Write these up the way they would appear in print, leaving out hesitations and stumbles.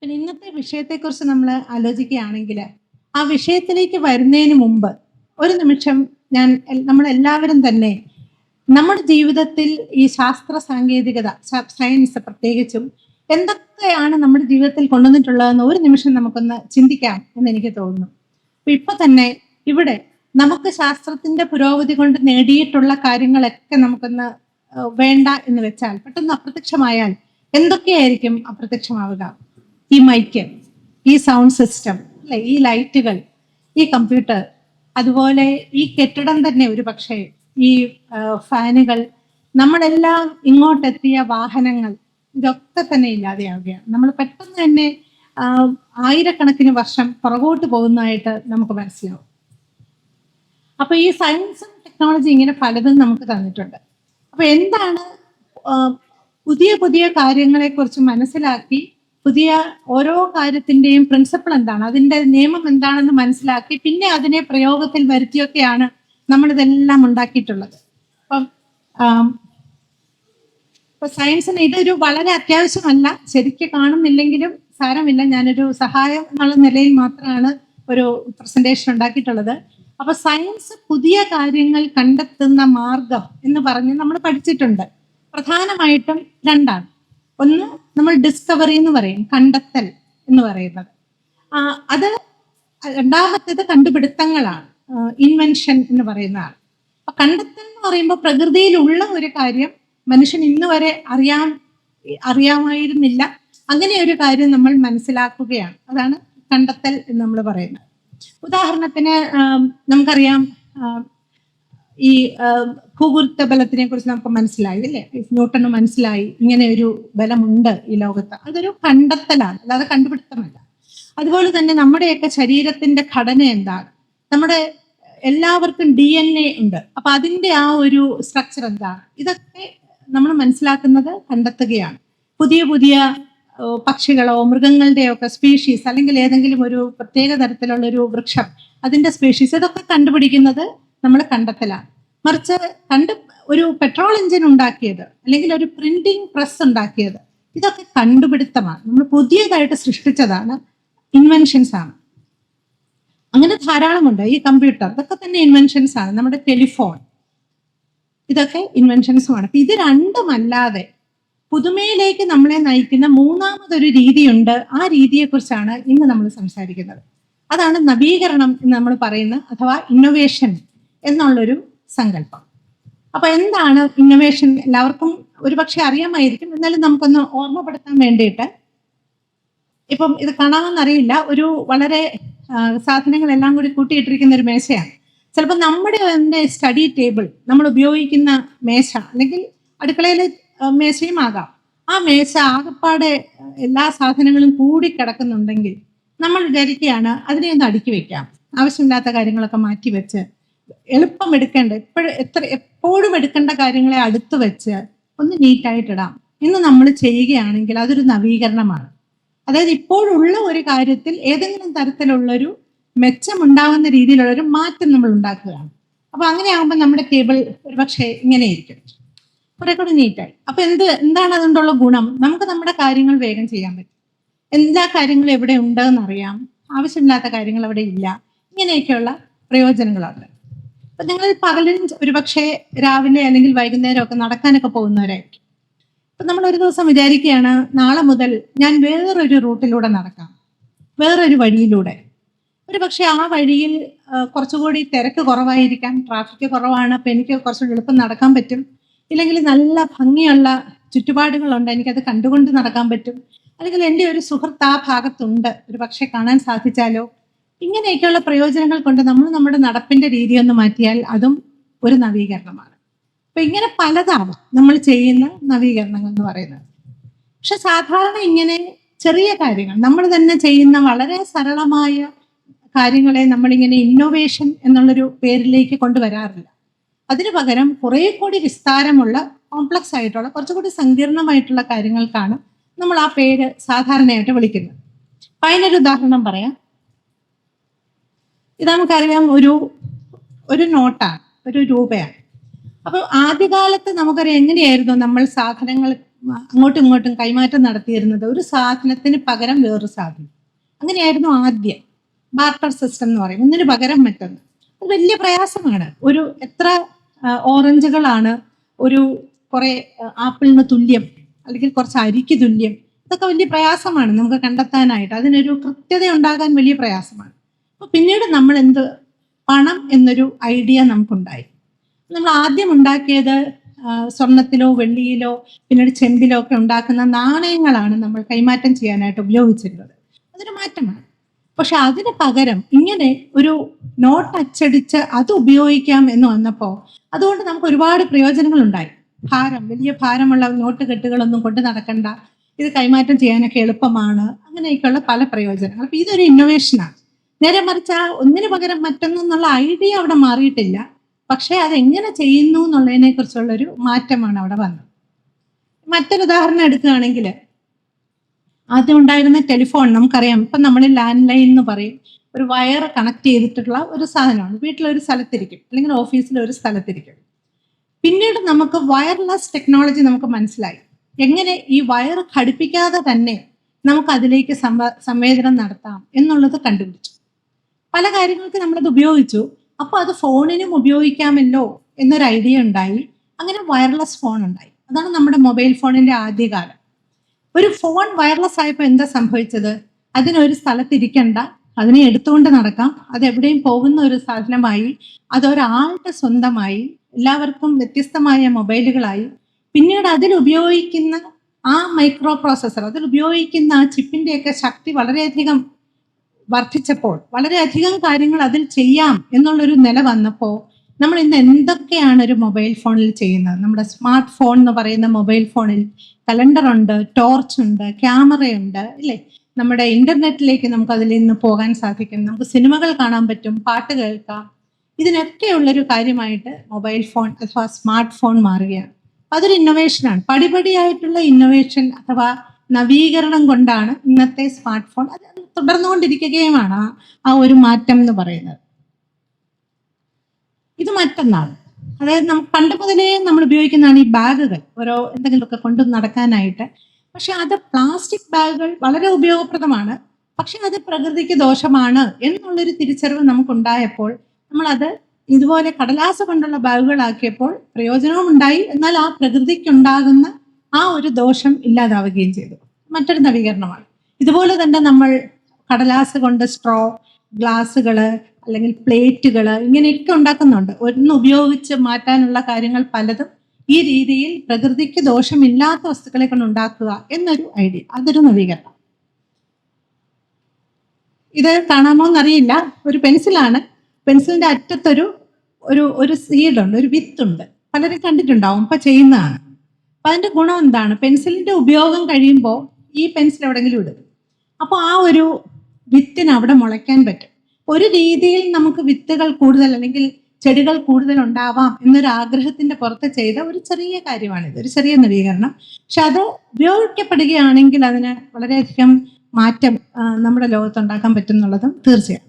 പിന്നെ ഇന്നത്തെ വിഷയത്തെക്കുറിച്ച് നമ്മൾ ആലോചിക്കുകയാണെങ്കിൽ ആ വിഷയത്തിലേക്ക് വരുന്നതിന് മുമ്പ് ഒരു നിമിഷം നമ്മളെല്ലാവരും തന്നെ നമ്മുടെ ജീവിതത്തിൽ ഈ ശാസ്ത്ര സാങ്കേതികത സയൻസ് പ്രത്യേകിച്ചും എന്തൊക്കെയാണ് നമ്മുടെ ജീവിതത്തിൽ കൊണ്ടുവന്നിട്ടുള്ളതെന്ന് ഒരു നിമിഷം നമുക്കൊന്ന് ചിന്തിക്കാം എന്ന് എനിക്ക് തോന്നുന്നു. അപ്പൊ ഇപ്പൊ തന്നെ ഇവിടെ നമുക്ക് ശാസ്ത്രത്തിന്റെ പുരോഗതി കൊണ്ട് നേടിയിട്ടുള്ള കാര്യങ്ങളൊക്കെ നമുക്കൊന്ന് വേണ്ട എന്ന് വെച്ചാൽ പെട്ടെന്ന് അപ്രത്യക്ഷമായാൽ എന്തൊക്കെയായിരിക്കും അപ്രത്യക്ഷമാവുക? ഈ മൈക്ക്, ഈ സൗണ്ട് സിസ്റ്റം, അല്ലെ, ഈ ലൈറ്റുകൾ, ഈ കമ്പ്യൂട്ടർ, അതുപോലെ ഈ കെട്ടിടം തന്നെ ഒരു പക്ഷേ, ഈ ഫാനുകൾ, നമ്മളെല്ലാം ഇങ്ങോട്ടെത്തിയ വാഹനങ്ങൾ, ഇതൊക്കെ തന്നെ ഇല്ലാതെയാവുകയാണ്. നമ്മൾ പെട്ടെന്ന് തന്നെ ആയിരക്കണക്കിന് വർഷം പുറകോട്ട് പോകുന്നതായിട്ട് നമുക്ക് മനസ്സിലാവും. അപ്പൊ ഈ സയൻസും ടെക്നോളജി ഇങ്ങനെ പലതും നമുക്ക് തന്നിട്ടുണ്ട്. അപ്പൊ എന്താണ് പുതിയ പുതിയ കാര്യങ്ങളെ കുറിച്ച് മനസ്സിലാക്കി പുതിയ ഓരോ കാര്യത്തിന്റെയും പ്രിൻസിപ്പിൾ എന്താണ്, അതിന്റെ നിയമം എന്താണെന്ന് മനസ്സിലാക്കി പിന്നെ അതിനെ പ്രയോഗത്തിൽ വരുത്തിയൊക്കെയാണ് നമ്മളിതെല്ലാം ഉണ്ടാക്കിയിട്ടുള്ളത്. ഇപ്പൊ സയൻസിന് ഇതൊരു വളരെ അത്യാവശ്യമല്ല, ശരിക്കും കാണുന്നില്ലെങ്കിലും സാരമില്ല, ഞാനൊരു സഹായം എന്നുള്ള നിലയിൽ മാത്രമാണ് ഒരു പ്രസന്റേഷൻ ഉണ്ടാക്കിയിട്ടുള്ളത്. അപ്പൊ സയൻസ് പുതിയ കാര്യങ്ങൾ കണ്ടെത്തുന്ന മാർഗം എന്ന് പറഞ്ഞ് നമ്മൾ പഠിച്ചിട്ടുണ്ട്. പ്രധാനമായിട്ടും രണ്ടാണ്. ഒന്ന് നമ്മൾ ഡിസ്കവറി എന്ന് പറയും, കണ്ടെത്തൽ എന്ന് പറയുന്നത്. അത് രണ്ടാമത്തേത് കണ്ടുപിടുത്തങ്ങളാണ്, ഇൻവെൻഷൻ എന്ന് പറയുന്നതാണ്. അപ്പൊ കണ്ടെത്തൽ എന്ന് പറയുമ്പോൾ പ്രകൃതിയിലുള്ള ഒരു കാര്യം മനുഷ്യൻ ഇന്ന് വരെ അറിയാമായിരുന്നില്ല, അങ്ങനെ ഒരു കാര്യം നമ്മൾ മനസ്സിലാക്കുകയാണ്. അതാണ് കണ്ടെത്തൽ എന്ന് നമ്മൾ പറയുന്നത്. ഉദാഹരണത്തിന് നമുക്കറിയാം, ഈ ഭൂഗുരുത്വ ബലത്തിനെ കുറിച്ച് നമുക്ക് മനസ്സിലായി, അല്ലേ? ന്യൂട്ടന് മനസ്സിലായി ഇങ്ങനെ ഒരു ബലമുണ്ട് ഈ ലോകത്ത്. അതൊരു കണ്ടെത്തലാണ്, അല്ലാതെ കണ്ടുപിടുത്തമല്ല. അതുപോലെ തന്നെ നമ്മുടെയൊക്കെ ശരീരത്തിന്റെ ഘടന എന്താണ്, നമ്മുടെ എല്ലാവർക്കും DNA ഉണ്ട്, അപ്പൊ അതിന്റെ ആ ഒരു സ്ട്രക്ചർ എന്താണ്, ഇതൊക്കെ നമ്മൾ മനസ്സിലാക്കുന്നത് കണ്ടെത്തുകയാണ്. പുതിയ പുതിയ പക്ഷികളോ മൃഗങ്ങളുടെയോ ഒക്കെ സ്പീഷീസ്, അല്ലെങ്കിൽ ഏതെങ്കിലും ഒരു പ്രത്യേക തരത്തിലുള്ള ഒരു വൃക്ഷം, അതിന്റെ സ്പീഷീസ്, ഇതൊക്കെ കണ്ടുപിടിക്കുന്നത് നമ്മൾ കണ്ടെത്തലാണ്. മറിച്ച് ഒരു പെട്രോൾ എഞ്ചിൻ ഉണ്ടാക്കിയത്, അല്ലെങ്കിൽ ഒരു പ്രിന്റിംഗ് പ്രസ് ഉണ്ടാക്കിയത്, ഇതൊക്കെ കണ്ടുപിടുത്തമാണ്, നമ്മൾ പുതിയതായിട്ട് സൃഷ്ടിച്ചതാണ്, ഇൻവെൻഷൻസ് ആണ്. അങ്ങനെ ധാരാളമുണ്ട്. ഈ കമ്പ്യൂട്ടർ, ഇതൊക്കെ തന്നെ ഇൻവെൻഷൻസ് ആണ്. നമ്മുടെ ടെലിഫോൺ, ഇതൊക്കെ ഇൻവെൻഷൻസുമാണ്. അപ്പൊ ഇത് രണ്ടുമല്ലാതെ പുതുമയിലേക്ക് നമ്മളെ നയിക്കുന്ന മൂന്നാമതൊരു രീതിയുണ്ട്. ആ രീതിയെക്കുറിച്ചാണ് ഇന്ന് നമ്മൾ സംസാരിക്കുന്നത്. അതാണ് നവീകരണം എന്ന് നമ്മൾ പറയുന്ന, അഥവാ ഇന്നൊവേഷൻ എന്നുള്ളൊരു സങ്കല്പം. അപ്പൊ എന്താണ് ഇന്നൊവേഷൻ? എല്ലാവർക്കും ഒരുപക്ഷെ അറിയാമായിരിക്കും, എന്നാലും നമുക്കൊന്ന് ഓർമ്മപ്പെടുത്താൻ വേണ്ടിയിട്ട്. ഇപ്പം ഇത് കാണാമെന്നറിയില്ല, ഒരു വളരെ സാധനങ്ങളെല്ലാം കൂടി കൂട്ടിയിട്ടിരിക്കുന്ന ഒരു മേശയാണ്. ചിലപ്പോൾ നമ്മുടെ തന്നെ സ്റ്റഡി ടേബിൾ, നമ്മൾ ഉപയോഗിക്കുന്ന മേശ, അല്ലെങ്കിൽ അടുക്കളയിലെ മേശയും ആകാം. ആ മേശ ആകപ്പാടെ എല്ലാ സാധനങ്ങളും കൂടി കിടക്കുന്നുണ്ടെങ്കിൽ നമ്മൾ വിചാരിക്കുകയാണ് അതിനെ ഒന്ന് അടുക്കി വെക്കാം, ആവശ്യമില്ലാത്ത കാര്യങ്ങളൊക്കെ മാറ്റി വെച്ച് എളുപ്പം എടുക്കേണ്ട, എപ്പോഴും എടുക്കേണ്ട കാര്യങ്ങളെ അടുത്ത് വെച്ച് ഒന്ന് നീറ്റായിട്ടിടാം എന്ന് നമ്മൾ ചെയ്യുകയാണെങ്കിൽ അതൊരു നവീകരണമാണ്. അതായത് ഇപ്പോഴുള്ള ഒരു കാര്യത്തിൽ ഏതെങ്കിലും തരത്തിലുള്ളൊരു മെച്ചമുണ്ടാകുന്ന രീതിയിലുള്ളൊരു മാറ്റം നമ്മൾ ഉണ്ടാക്കുകയാണ്. അപ്പൊ അങ്ങനെ ആകുമ്പോൾ നമ്മുടെ ടേബിൾ ഒരുപക്ഷെ ഇങ്ങനെ ഇരിക്കും, കുറെ കൂടി നീറ്റായി. അപ്പൊ എന്താണ് അതുകൊണ്ടുള്ള ഗുണം? നമുക്ക് നമ്മുടെ കാര്യങ്ങൾ വേഗം ചെയ്യാൻ പറ്റും, എല്ലാ കാര്യങ്ങളും എവിടെ ഉണ്ടെന്ന് അറിയാം, ആവശ്യമില്ലാത്ത കാര്യങ്ങൾ അവിടെ ഇല്ല, ഇങ്ങനെയൊക്കെയുള്ള പ്രയോജനങ്ങളുണ്ട്. അപ്പൊ നിങ്ങൾ പകലും ഒരുപക്ഷെ രാവിലെ അല്ലെങ്കിൽ വൈകുന്നേരം ഒക്കെ നടക്കാനൊക്കെ പോകുന്നവരായിരിക്കും. അപ്പൊ നമ്മൾ ഒരു ദിവസം വിചാരിക്കുകയാണ്, നാളെ മുതൽ ഞാൻ വേറൊരു റൂട്ടിലൂടെ നടക്കാം, വേറൊരു വഴിയിലൂടെ. ഒരു പക്ഷെ ആ വഴിയിൽ കുറച്ചുകൂടി തിരക്ക് കുറവായിരിക്കാം, ട്രാഫിക് കുറവാണ്, അപ്പൊ എനിക്ക് കുറച്ചുകൂടി എളുപ്പം നടക്കാൻ പറ്റും. ഇല്ലെങ്കിൽ നല്ല ഭംഗിയുള്ള ചുറ്റുപാടുകളുണ്ട്, എനിക്കത് കണ്ടുകൊണ്ട് നടക്കാൻ പറ്റും. അല്ലെങ്കിൽ എൻ്റെ ഒരു സുഹൃത്ത് ആ ഭാഗത്തുണ്ട്, ഒരു പക്ഷെ കാണാൻ സാധിച്ചാലോ. ഇങ്ങനെയൊക്കെയുള്ള പ്രയോജനങ്ങൾ കൊണ്ട് നമ്മൾ നമ്മുടെ നടപ്പിന്റെ രീതി ഒന്ന് മാറ്റിയാൽ അതും ഒരു നവീകരണമാണ്. അപ്പൊ ഇങ്ങനെ പലതാവാം നമ്മൾ ചെയ്യുന്ന നവീകരണങ്ങൾ എന്ന് പറയുന്നത്. പക്ഷെ സാധാരണ ഇങ്ങനെ ചെറിയ കാര്യങ്ങൾ, നമ്മൾ തന്നെ ചെയ്യുന്ന വളരെ സരളമായ കാര്യങ്ങളെ നമ്മളിങ്ങനെ ഇന്നോവേഷൻ എന്നുള്ളൊരു പേരിലേക്ക് കൊണ്ടുവരാറില്ല. അതിനു പകരം കുറെ കൂടി വിസ്താരമുള്ള, കോംപ്ലക്സ് ആയിട്ടുള്ള, കുറച്ചുകൂടി സങ്കീർണമായിട്ടുള്ള കാര്യങ്ങൾക്കാണ് നമ്മൾ ആ പേര് സാധാരണയായിട്ട് വിളിക്കുന്നത്. അപ്പൊ അതിനൊരു ഉദാഹരണം പറയാം. ഇത് നമുക്കറിയാം, ഒരു നോട്ടാണ്, ഒരു രൂപയാണ്. അപ്പൊ ആദ്യകാലത്ത് നമുക്കറിയാം എങ്ങനെയായിരുന്നു നമ്മൾ സാധനങ്ങൾ അങ്ങോട്ടും ഇങ്ങോട്ടും കൈമാറ്റം നടത്തിയിരുന്നത് ഒരു സാധനത്തിന് പകരം വേറൊരു സാധനം. അങ്ങനെയായിരുന്നു ആദ്യം ബാർട്ടർ സിസ്റ്റം എന്ന് പറയും, ഒന്നിന് പകരം മറ്റൊന്ന്. അത് വലിയ പ്രയാസമാണ്. ഒരു എത്ര ഓറഞ്ചുകളാണ് ഒരു കുറെ ആപ്പിളിന് തുല്യം, അല്ലെങ്കിൽ കുറച്ച് അരിക്ക് തുല്യം, ഇതൊക്കെ വലിയ പ്രയാസമാണ് നമുക്ക് കണ്ടെത്താനായിട്ട്. അതിനൊരു കൃത്യത ഉണ്ടാകാൻ വലിയ പ്രയാസമാണ്. അപ്പൊ പിന്നീട് നമ്മൾ പണം എന്നൊരു ഐഡിയ നമുക്കുണ്ടായി. നമ്മൾ ആദ്യം ഉണ്ടാക്കിയത് സ്വർണത്തിലോ വെള്ളിയിലോ പിന്നീട് ചെമ്പിലോ ഒക്കെ ഉണ്ടാക്കുന്ന നാണയങ്ങളാണ് നമ്മൾ കൈമാറ്റം ചെയ്യാനായിട്ട് ഉപയോഗിച്ചിരുന്നത്. അതൊരു മാറ്റമാണ്. പക്ഷെ അതിന് പകരം ഇങ്ങനെ ഒരു നോട്ട് അച്ചടിച്ച് അത് ഉപയോഗിക്കാം എന്ന് വന്നപ്പോൾ അതുകൊണ്ട് നമുക്ക് ഒരുപാട് പ്രയോജനങ്ങൾ ഉണ്ടായി. വലിയ ഭാരമുള്ള നോട്ട് കെട്ടുകളൊന്നും കൊണ്ട് നടക്കണ്ട, ഇത് കൈമാറ്റം ചെയ്യാനൊക്കെ എളുപ്പമാണ്, അങ്ങനെയൊക്കെയുള്ള പല പ്രയോജനങ്ങൾ. അപ്പൊ ഇതൊരു ഇന്നോവേഷനാണ്. നേരെ മറിച്ച് ആ ഒന്നിന് പകരം മറ്റൊന്നെന്നുള്ള ഐഡിയ അവിടെ മാറിയിട്ടില്ല, പക്ഷെ അതെങ്ങനെ ചെയ്യുന്നു എന്നുള്ളതിനെ കുറിച്ചുള്ളൊരു മാറ്റമാണ് അവിടെ വന്നത്. മറ്റൊരു ഉദാഹരണം എടുക്കുകയാണെങ്കിൽ, ആദ്യം ഉണ്ടായിരുന്ന ടെലിഫോൺ നമുക്കറിയാം. ഇപ്പം നമ്മൾ ലാൻഡ് ലൈൻ എന്ന് പറയും. ഒരു വയർ കണക്ട് ചെയ്തിട്ടുള്ള ഒരു സാധനമാണ്. വീട്ടിലൊരു സ്ഥലത്തിരിക്കും, അല്ലെങ്കിൽ ഓഫീസിലൊരു സ്ഥലത്തിരിക്കും. പിന്നീട് നമുക്ക് വയർലെസ് ടെക്നോളജി നമുക്ക് മനസ്സിലായി. എങ്ങനെ ഈ വയർ ഘടിപ്പിക്കാതെ തന്നെ നമുക്ക് അതിലേക്ക് സംവേദനം നടത്താം എന്നുള്ളത് കണ്ടുപിടിച്ചു. പല കാര്യങ്ങൾക്ക് നമ്മളത് ഉപയോഗിച്ചു. അപ്പോൾ അത് ഫോണിനും ഉപയോഗിക്കാമല്ലോ എന്നൊരു ഐഡിയ ഉണ്ടായി. അങ്ങനെ വയർലെസ് ഫോൺ ഉണ്ടായി. അതാണ് നമ്മുടെ മൊബൈൽ ഫോണിന്റെ ആദ്യകാലം. ഒരു ഫോൺ വയർലെസ് ആയപ്പോൾ എന്താ സംഭവിച്ചത്? അതിനൊരു സ്ഥലത്തിരിക്കണ്ട, അതിനെ എടുത്തുകൊണ്ട് നടക്കാം, അത് എവിടെയും പോകുന്ന ഒരു സാധനമായി, അതൊരാളുടെ സ്വന്തമായി, എല്ലാവർക്കും വ്യത്യസ്തമായ മൊബൈലുകളായി. പിന്നീട് അതിൽ ഉപയോഗിക്കുന്ന ആ മൈക്രോ പ്രോസസ്സർ, അതിൽ ഉപയോഗിക്കുന്ന ആ ചിപ്പിന്റെയൊക്കെ ശക്തി വളരെയധികം വർദ്ധിച്ചപ്പോൾ, വളരെയധികം കാര്യങ്ങൾ അതിൽ ചെയ്യാം എന്നുള്ളൊരു നില വന്നപ്പോൾ നമ്മൾ ഇന്ന് എന്തൊക്കെയാണ് ഒരു മൊബൈൽ ഫോണിൽ ചെയ്യുന്നത്? നമ്മുടെ സ്മാർട്ട് ഫോൺ എന്ന് പറയുന്ന മൊബൈൽ ഫോണിൽ കലണ്ടർ ഉണ്ട്, ടോർച്ച് ഉണ്ട്, ക്യാമറയുണ്ട്, ഇല്ലേ? നമ്മുടെ ഇന്റർനെറ്റിലേക്ക് നമുക്ക് അതിൽ നിന്ന് പോകാൻ സാധിക്കും, നമുക്ക് സിനിമകൾ കാണാൻ പറ്റും, പാട്ട് കേൾക്കാം. ഇതിനൊക്കെയുള്ളൊരു കാര്യമായിട്ട് മൊബൈൽ ഫോൺ അഥവാ സ്മാർട്ട് ഫോൺ മാറുകയാണ്. അതൊരു ഇന്നോവേഷനാണ്. പടിപടിയായിട്ടുള്ള ഇന്നോവേഷൻ അഥവാ നവീകരണം കൊണ്ടാണ് ഇന്നത്തെ സ്മാർട്ട് ഫോൺ അത് തുടർന്നുകൊണ്ടിരിക്കുകയുമാണ് ആ ഒരു മാറ്റം എന്ന് പറയുന്നത്. ഇത് മറ്റൊന്നാണ്. അതായത് നമുക്ക് പണ്ട് മുതലേ നമ്മൾ ഉപയോഗിക്കുന്നതാണ് ഈ ബാഗുകൾ, ഓരോ എന്തെങ്കിലുമൊക്കെ കൊണ്ടു നടക്കാനായിട്ട്. പക്ഷെ അത് പ്ലാസ്റ്റിക് ബാഗുകൾ വളരെ ഉപയോഗപ്രദമാണ്, പക്ഷെ അത് പ്രകൃതിക്ക് ദോഷമാണ് എന്നുള്ളൊരു തിരിച്ചറിവ് നമുക്കുണ്ടായപ്പോൾ നമ്മളത് ഇതുപോലെ കടലാസ് കൊണ്ടുള്ള ബാഗുകളാക്കിയപ്പോൾ പ്രയോജനവും ഉണ്ടായി, എന്നാൽ ആ പ്രകൃതിക്കുണ്ടാകുന്ന ആ ഒരു ദോഷം ഇല്ലാതാവുകയും ചെയ്തു. മറ്റൊരു നവീകരണമാണ്. ഇതുപോലെ തന്നെ നമ്മൾ കടലാസ് കൊണ്ട് സ്ട്രോ, ഗ്ലാസ്സുകള്, അല്ലെങ്കിൽ പ്ലേറ്റുകൾ, ഇങ്ങനെയൊക്കെ ഉണ്ടാക്കുന്നുണ്ട്. ഒന്ന് ഉപയോഗിച്ച് മാറ്റാനുള്ള കാര്യങ്ങൾ പലതും ഈ രീതിയിൽ പ്രകൃതിക്ക് ദോഷമില്ലാത്ത വസ്തുക്കളെ കൊണ്ട് ഉണ്ടാക്കുക എന്നൊരു ഐഡിയ, അതൊരു നവീകരണം. ഇത് കാണാമോ എന്നറിയില്ല, ഒരു പെൻസിലാണ്. പെൻസിലിന്റെ അറ്റത്തൊരു ഒരു സീഡുണ്ട്, ഒരു വിത്തുണ്ട്. പലരും കണ്ടിട്ടുണ്ടാവും, ഇപ്പൊ ചെയ്യുന്നതാണ്. അപ്പൊ അതിന്റെ ഗുണം എന്താണ്? പെൻസിലിന്റെ ഉപയോഗം കഴിയുമ്പോൾ ഈ പെൻസിൽ എവിടെയെങ്കിലും ഇടും, അപ്പോൾ ആ ഒരു വിത്തിന് അവിടെ മുളയ്ക്കാൻ പറ്റും. ഒരു രീതിയിൽ നമുക്ക് വിത്തുകൾ കൂടുതൽ അല്ലെങ്കിൽ ചെടികൾ കൂടുതൽ ഉണ്ടാവാം എന്നൊരു ആഗ്രഹത്തിന്റെ പുറത്ത് ചെയ്ത ഒരു ചെറിയ കാര്യമാണിത്, ഒരു ചെറിയ നവീകരണം. പക്ഷെ അത് ഉപയോഗിക്കപ്പെടുകയാണെങ്കിൽ അതിന് വളരെയധികം മാറ്റം നമ്മുടെ ലോകത്തുണ്ടാക്കാൻ പറ്റും എന്നുള്ളതും തീർച്ചയാണ്.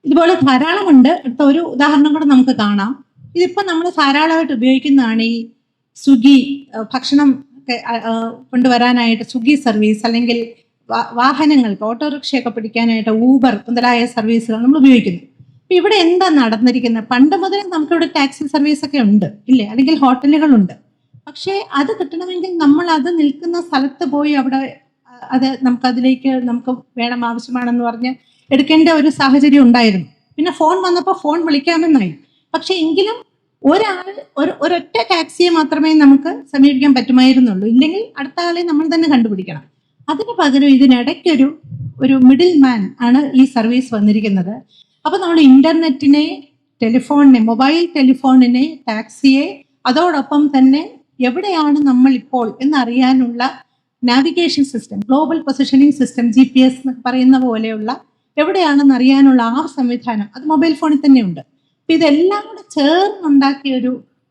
ഇതുപോലെ ധാരാളമുണ്ട്. അടുത്ത ഒരു ഉദാഹരണം കൂടെ നമുക്ക് കാണാം. ഇതിപ്പോൾ നമ്മൾ ധാരാളമായിട്ട് ഉപയോഗിക്കുന്നതാണ് ഈ സ്വിഗ്ഗി, ഭക്ഷണം കൊണ്ടുവരാനായിട്ട് സ്വിഗ്ഗി സർവീസ്, അല്ലെങ്കിൽ വാഹനങ്ങൾക്ക് ഓട്ടോറിക്ഷയൊക്കെ പിടിക്കാനായിട്ട് ഊബർ മുതലായ സർവീസുകൾ നമ്മൾ ഉപയോഗിക്കുന്നു. അപ്പൊ ഇവിടെ എന്താ നടന്നിരിക്കുന്നത്? പണ്ട് മുതൽ നമുക്കിവിടെ ടാക്സി സർവീസ് ഒക്കെ ഉണ്ട്, ഇല്ലേ? അല്ലെങ്കിൽ ഹോട്ടലുകളുണ്ട്. പക്ഷേ അത് കിട്ടണമെങ്കിൽ നമ്മൾ അത് നിൽക്കുന്ന സ്ഥലത്ത് പോയി അവിടെ അത് നമുക്കതിലേക്ക് നമുക്ക് വേണം, ആവശ്യമാണെന്ന് പറഞ്ഞ് എടുക്കേണ്ട ഒരു സാഹചര്യം ഉണ്ടായിരുന്നു. പിന്നെ ഫോൺ വന്നപ്പോൾ ഫോൺ വിളിക്കാമെന്നായി. പക്ഷെ എങ്കിലും ഒരൊറ്റ ടാക്സിയെ മാത്രമേ നമുക്ക് സമീപിക്കാൻ പറ്റുമായിരുന്നുള്ളൂ. ഇല്ലെങ്കിൽ അടുത്ത ആളെ നമ്മൾ തന്നെ കണ്ടുപിടിക്കണം. അതിന് പകരം ഇതിനിടയ്ക്കൊരു മിഡിൽ മാൻ ആണ് ഈ സർവീസ് വന്നിരിക്കുന്നത്. അപ്പൊ നമ്മൾ ഇന്റർനെറ്റിനെ, ടെലിഫോണിനെ, മൊബൈൽ ടെലിഫോണിനെ, ടാക്സിയെ, അതോടൊപ്പം തന്നെ എവിടെയാണ് നമ്മൾ ഇപ്പോൾ എന്നറിയാനുള്ള navigation system, global positioning system, GPS എന്നൊക്കെ പറയുന്ന പോലെയുള്ള എവിടെയാണെന്ന് അറിയാനുള്ള ആ സംവിധാനം അത് മൊബൈൽ ഫോണിൽ തന്നെ ഉണ്ട്. അപ്പൊ ഇതെല്ലാം കൂടെ ചേർന്നുണ്ടാക്കിയ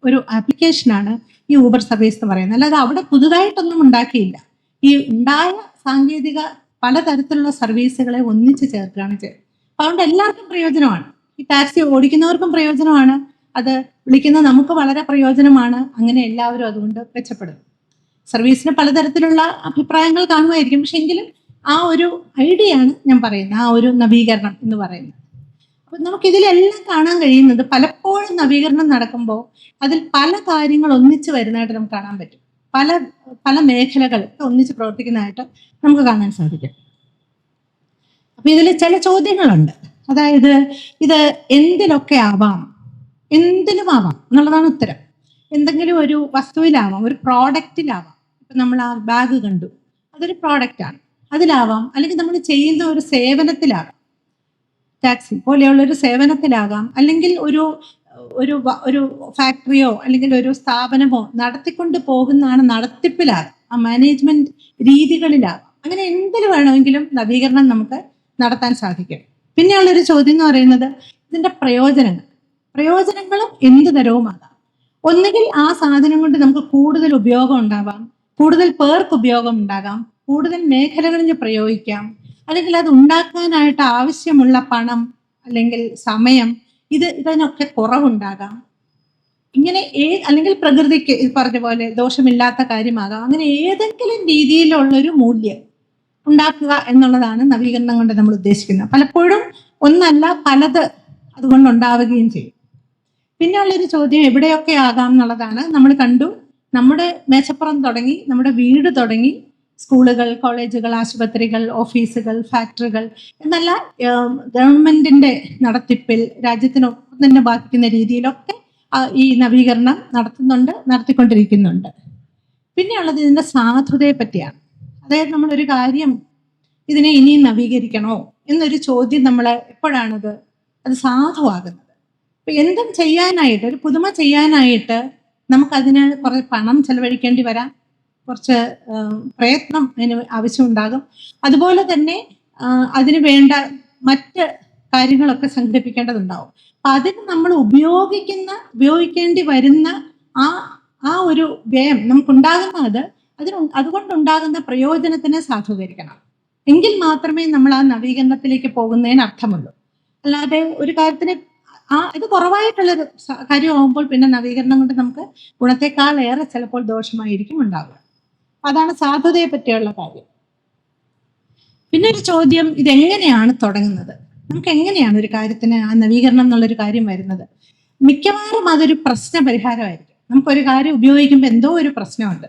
ഒരു ആപ്ലിക്കേഷനാണ് ഈ ഊബർ സർവീസ് എന്ന് പറയുന്നത്. അല്ലാതെ അവിടെ പുതുതായിട്ടൊന്നും ഉണ്ടാക്കിയില്ല. ഈ ഉണ്ടായ സാങ്കേതിക പലതരത്തിലുള്ള സർവീസുകളെ ഒന്നിച്ച് ചേർക്കുകയാണ് ചെയ്തത്. അതുകൊണ്ട് എല്ലാവർക്കും പ്രയോജനമാണ്. ഈ ടാക്സി ഓടിക്കുന്നവർക്കും പ്രയോജനമാണ്, അത് വിളിക്കുന്നത് നമുക്ക് വളരെ പ്രയോജനമാണ്. അങ്ങനെ എല്ലാവരും അതുകൊണ്ട് മെച്ചപ്പെടുന്നു. സർവീസിന് പലതരത്തിലുള്ള അഭിപ്രായങ്ങൾ കാണുമായിരിക്കും, പക്ഷെ എങ്കിലും ആ ഒരു ഐഡിയ ആണ് ഞാൻ പറയുന്നത്, ആ ഒരു നവീകരണം എന്ന് പറയുന്നത്. അപ്പം നമുക്കിതിലെല്ലാം കാണാൻ കഴിയുന്നത് പലപ്പോഴും നവീകരണം നടക്കുമ്പോൾ അതിൽ പല കാര്യങ്ങൾ ഒന്നിച്ച് വരുന്നതായിട്ട് നമുക്ക് കാണാൻ പറ്റും. പല പല മേഖലകൾ ഒന്നിച്ച് പ്രവർത്തിക്കുന്നതായിട്ട് നമുക്ക് കാണാൻ സാധിക്കും. അപ്പം ഇതിൽ ചില ചോദ്യങ്ങളുണ്ട്. അതായത് ഇത് എന്തിലൊക്കെ ആവാം, എന്തിലും ആവാം എന്നുള്ളതാണ് ഉത്തരം. എന്തെങ്കിലും ഒരു വസ്തുവിലാവാം, ഒരു പ്രോഡക്റ്റിലാവാം. ഇപ്പം നമ്മൾ ആ ബാഗ് കണ്ടു, അതൊരു പ്രോഡക്റ്റാണ്, അതിലാവാം. അല്ലെങ്കിൽ നമ്മൾ ചെയ്യുന്ന ഒരു സേവനത്തിലാകാം, ടാക്സി പോലെയുള്ള ഒരു സേവനത്തിലാകാം. അല്ലെങ്കിൽ ഒരു ഒരു ഒരു ഫാക്ടറിയോ അല്ലെങ്കിൽ ഒരു സ്ഥാപനമോ നടത്തിക്കൊണ്ട് പോകുന്നതാണ്, നടത്തിപ്പിലാകാം, ആ മാനേജ്മെന്റ് രീതികളിലാകാം. അങ്ങനെ എന്തിനു വേണമെങ്കിലും നവീകരണം നമുക്ക് നടത്താൻ സാധിക്കും. പിന്നെയുള്ളൊരു ചോദ്യം എന്ന് പറയുന്നത് ഇതിന്റെ പ്രയോജനങ്ങളും എന്ത് തരവുമാകാം. ഒന്നുകിൽ ആ സാധനം കൊണ്ട് നമുക്ക് കൂടുതൽ ഉപയോഗം ഉണ്ടാവാം, കൂടുതൽ പേർക്ക് ഉപയോഗം ഉണ്ടാകാം, കൂടുതൽ മേഖലകളിൽ പ്രയോഗിക്കാം. അല്ലെങ്കിൽ അത് ഉണ്ടാക്കാനായിട്ട് ആവശ്യമുള്ള പണം അല്ലെങ്കിൽ സമയം ഇതിനൊക്കെ കുറവുണ്ടാകാം. ഇങ്ങനെ അല്ലെങ്കിൽ പ്രകൃതിക്ക് പറഞ്ഞ പോലെ ദോഷമില്ലാത്ത കാര്യമാകാം. അങ്ങനെ ഏതെങ്കിലും രീതിയിലുള്ളൊരു മൂല്യം ഉണ്ടാക്കുക എന്നുള്ളതാണ് നവീകരണം കൊണ്ട് നമ്മൾ ഉദ്ദേശിക്കുന്നത്. പലപ്പോഴും ഒന്നല്ല, പലത് അതുകൊണ്ടുണ്ടാവുകയും ചെയ്യും. പിന്നെയുള്ളൊരു ചോദ്യം എവിടെയൊക്കെ ആകാം എന്നുള്ളതാണ്. നമ്മൾ കണ്ടു, നമ്മുടെ മേശപ്പുറം തുടങ്ങി, നമ്മുടെ വീട് തുടങ്ങി, സ്കൂളുകൾ, കോളേജുകൾ, ആശുപത്രികൾ, ഓഫീസുകൾ, ഫാക്ടറികൾ എന്നല്ല, ഗവൺമെന്റിന്റെ നടത്തിപ്പിൽ രാജ്യത്തിനൊപ്പം തന്നെ ബാധിക്കുന്ന രീതിയിലൊക്കെ ഈ നവീകരണം നടത്തിക്കൊണ്ടിരിക്കുന്നുണ്ട്. പിന്നെയുള്ളത് ഇതിന്റെ സാധുതയെ പറ്റിയാണ്. അതായത് നമ്മളൊരു കാര്യം ഇതിനെ ഇനിയും നവീകരിക്കണോ എന്നൊരു ചോദ്യം നമ്മളെ എപ്പോഴാണത് അത് സാധുവാകുന്നത്. ഇപ്പൊ എന്തും ചെയ്യാനായിട്ട്, ഒരു പുതുമ ചെയ്യാനായിട്ട് നമുക്കതിന് കുറേ പണം ചെലവഴിക്കേണ്ടി വരാം, കുറച്ച് പ്രയത്നം അതിന് ആവശ്യമുണ്ടാകും. അതുപോലെ തന്നെ അതിന് വേണ്ട മറ്റ് കാര്യങ്ങളൊക്കെ സംഘടിപ്പിക്കേണ്ടതുണ്ടാവും. അപ്പൊ അതിന് നമ്മൾ ഉപയോഗിക്കേണ്ടി വരുന്ന ആ ഒരു വ്യയം നമുക്കുണ്ടാകുന്നത് അതുകൊണ്ടുണ്ടാകുന്ന പ്രയോജനത്തിനെ സാധൂകരിക്കണം. എങ്കിൽ മാത്രമേ നമ്മൾ ആ നവീകരണത്തിലേക്ക് പോകുന്നതിന് അർത്ഥമുള്ളൂ. അല്ലാതെ ഒരു കാര്യത്തിന് ഇത് കുറവായിട്ടുള്ളൊരു കാര്യമാകുമ്പോൾ പിന്നെ നവീകരണം കൊണ്ട് നമുക്ക് ഗുണത്തെക്കാൾ ഏറെ ചിലപ്പോൾ ദോഷമായിരിക്കും ഉണ്ടാവുക. അതാണ് സാധുതയെ പറ്റിയുള്ള കാര്യം. പിന്നെ ഒരു ചോദ്യം, ഇതെങ്ങനെയാണ് തുടങ്ങുന്നത്? നമുക്ക് എങ്ങനെയാണ് ഒരു കാര്യത്തിന് ആ നവീകരണം എന്നുള്ളൊരു കാര്യം വരുന്നത്? മിക്കവാറും അതൊരു പ്രശ്ന പരിഹാരമായിരിക്കും. നമുക്കൊരു കാര്യം ഉപയോഗിക്കുമ്പോൾ എന്തോ ഒരു പ്രശ്നമുണ്ട്.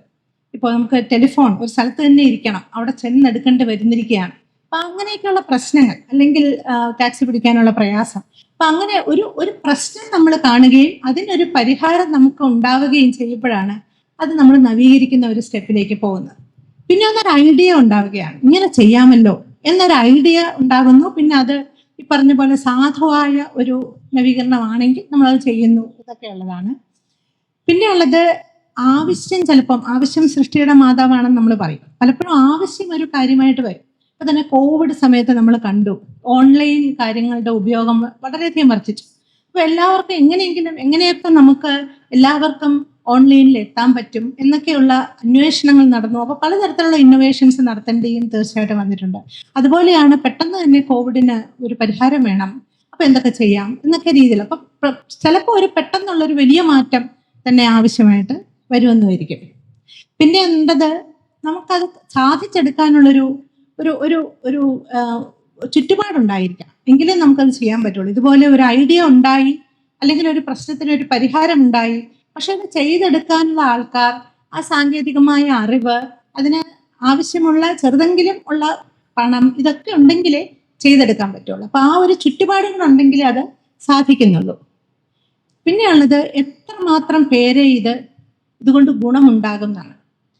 ഇപ്പോൾ നമുക്ക് ടെലിഫോൺ ഒരു സ്ഥലത്ത് തന്നെ ഇരിക്കണം, അവിടെ ചെന്നെടുക്കേണ്ടി വരുന്നിരിക്കുകയാണ്. അപ്പൊ അങ്ങനെയൊക്കെയുള്ള പ്രശ്നങ്ങൾ, അല്ലെങ്കിൽ ടാക്സി പിടിക്കാനുള്ള പ്രയാസം, അപ്പൊ അങ്ങനെ ഒരു പ്രശ്നം നമ്മൾ കാണുകയും അതിനൊരു പരിഹാരം നമുക്ക് ഉണ്ടാവുകയും ചെയ്യുമ്പോഴാണ് അത് നമ്മൾ നവീകരിക്കുന്ന ഒരു സ്റ്റെപ്പിലേക്ക് പോകുന്നത്. പിന്നെ ഒന്നൊരു ഐഡിയ ഉണ്ടാവുകയാണ്, ഇങ്ങനെ ചെയ്യാമല്ലോ എന്നൊരു ഐഡിയ ഉണ്ടാകുന്നു. പിന്നെ അത് ഈ പറഞ്ഞ പോലെ സാധുവായ ഒരു നവീകരണമാണെങ്കിൽ നമ്മളത് ചെയ്യുന്നു. ഇതൊക്കെ ഉള്ളതാണ്. പിന്നെ ഉള്ളത് ആവശ്യം സൃഷ്ടിയുടെ മാതാവാണെന്ന് നമ്മൾ പറയും. പലപ്പോഴും ആവശ്യം ഒരു കാര്യമായിട്ട് വരും. ഇപ്പൊ തന്നെ കോവിഡ് സമയത്ത് നമ്മൾ കണ്ടു, ഓൺലൈൻ കാര്യങ്ങളുടെ ഉപയോഗം വളരെയധികം വർദ്ധിച്ചു. അപ്പൊ എല്ലാവർക്കും എങ്ങനെയൊക്കെ നമുക്ക് എല്ലാവർക്കും ഓൺലൈനിൽ എത്താൻ പറ്റും എന്നൊക്കെയുള്ള അന്വേഷണങ്ങൾ നടന്നു. അപ്പോൾ പലതരത്തിലുള്ള ഇന്നോവേഷൻസ് നടത്തേണ്ടിയും തീർച്ചയായിട്ടും വന്നിട്ടുണ്ട്. അതുപോലെയാണ് പെട്ടെന്ന് തന്നെ കോവിഡിന് ഒരു പരിഹാരം വേണം, അപ്പൊ എന്തൊക്കെ ചെയ്യാം എന്നൊക്കെ രീതിയിൽ. അപ്പൊ ചിലപ്പോൾ പെട്ടെന്നുള്ളൊരു വലിയ മാറ്റം തന്നെ ആവശ്യമായിട്ട് വരുമെന്ന് വരിക്കും. പിന്നെ എന്തത്, നമുക്കത് സാധിച്ചെടുക്കാനുള്ളൊരു ഒരു ഒരു ഒരു ചുറ്റുപാടുണ്ടായിരിക്കാം, എങ്കിലേ നമുക്കത് ചെയ്യാൻ പറ്റുള്ളൂ. ഇതുപോലെ ഒരു ഐഡിയ ഉണ്ടായി, അല്ലെങ്കിൽ ഒരു പ്രശ്നത്തിന് ഒരു പരിഹാരം ഉണ്ടായി, പക്ഷെ അത് ചെയ്തെടുക്കാനുള്ള ആൾക്കാർ, ആ സാങ്കേതികമായ അറിവ്, അതിന് ആവശ്യമുള്ള ചെറുതെങ്കിലും ഉള്ള പണം, ഇതൊക്കെ ഉണ്ടെങ്കിലേ ചെയ്തെടുക്കാൻ പറ്റുള്ളൂ. അപ്പൊ ആ ഒരു ചുറ്റുപാടുകളുണ്ടെങ്കിലേ അത് സാധിക്കുന്നുള്ളൂ. പിന്നെയുള്ളത് എത്രമാത്രം പേരെ ഇതുകൊണ്ട് ഗുണമുണ്ടാകുന്നതാണ്.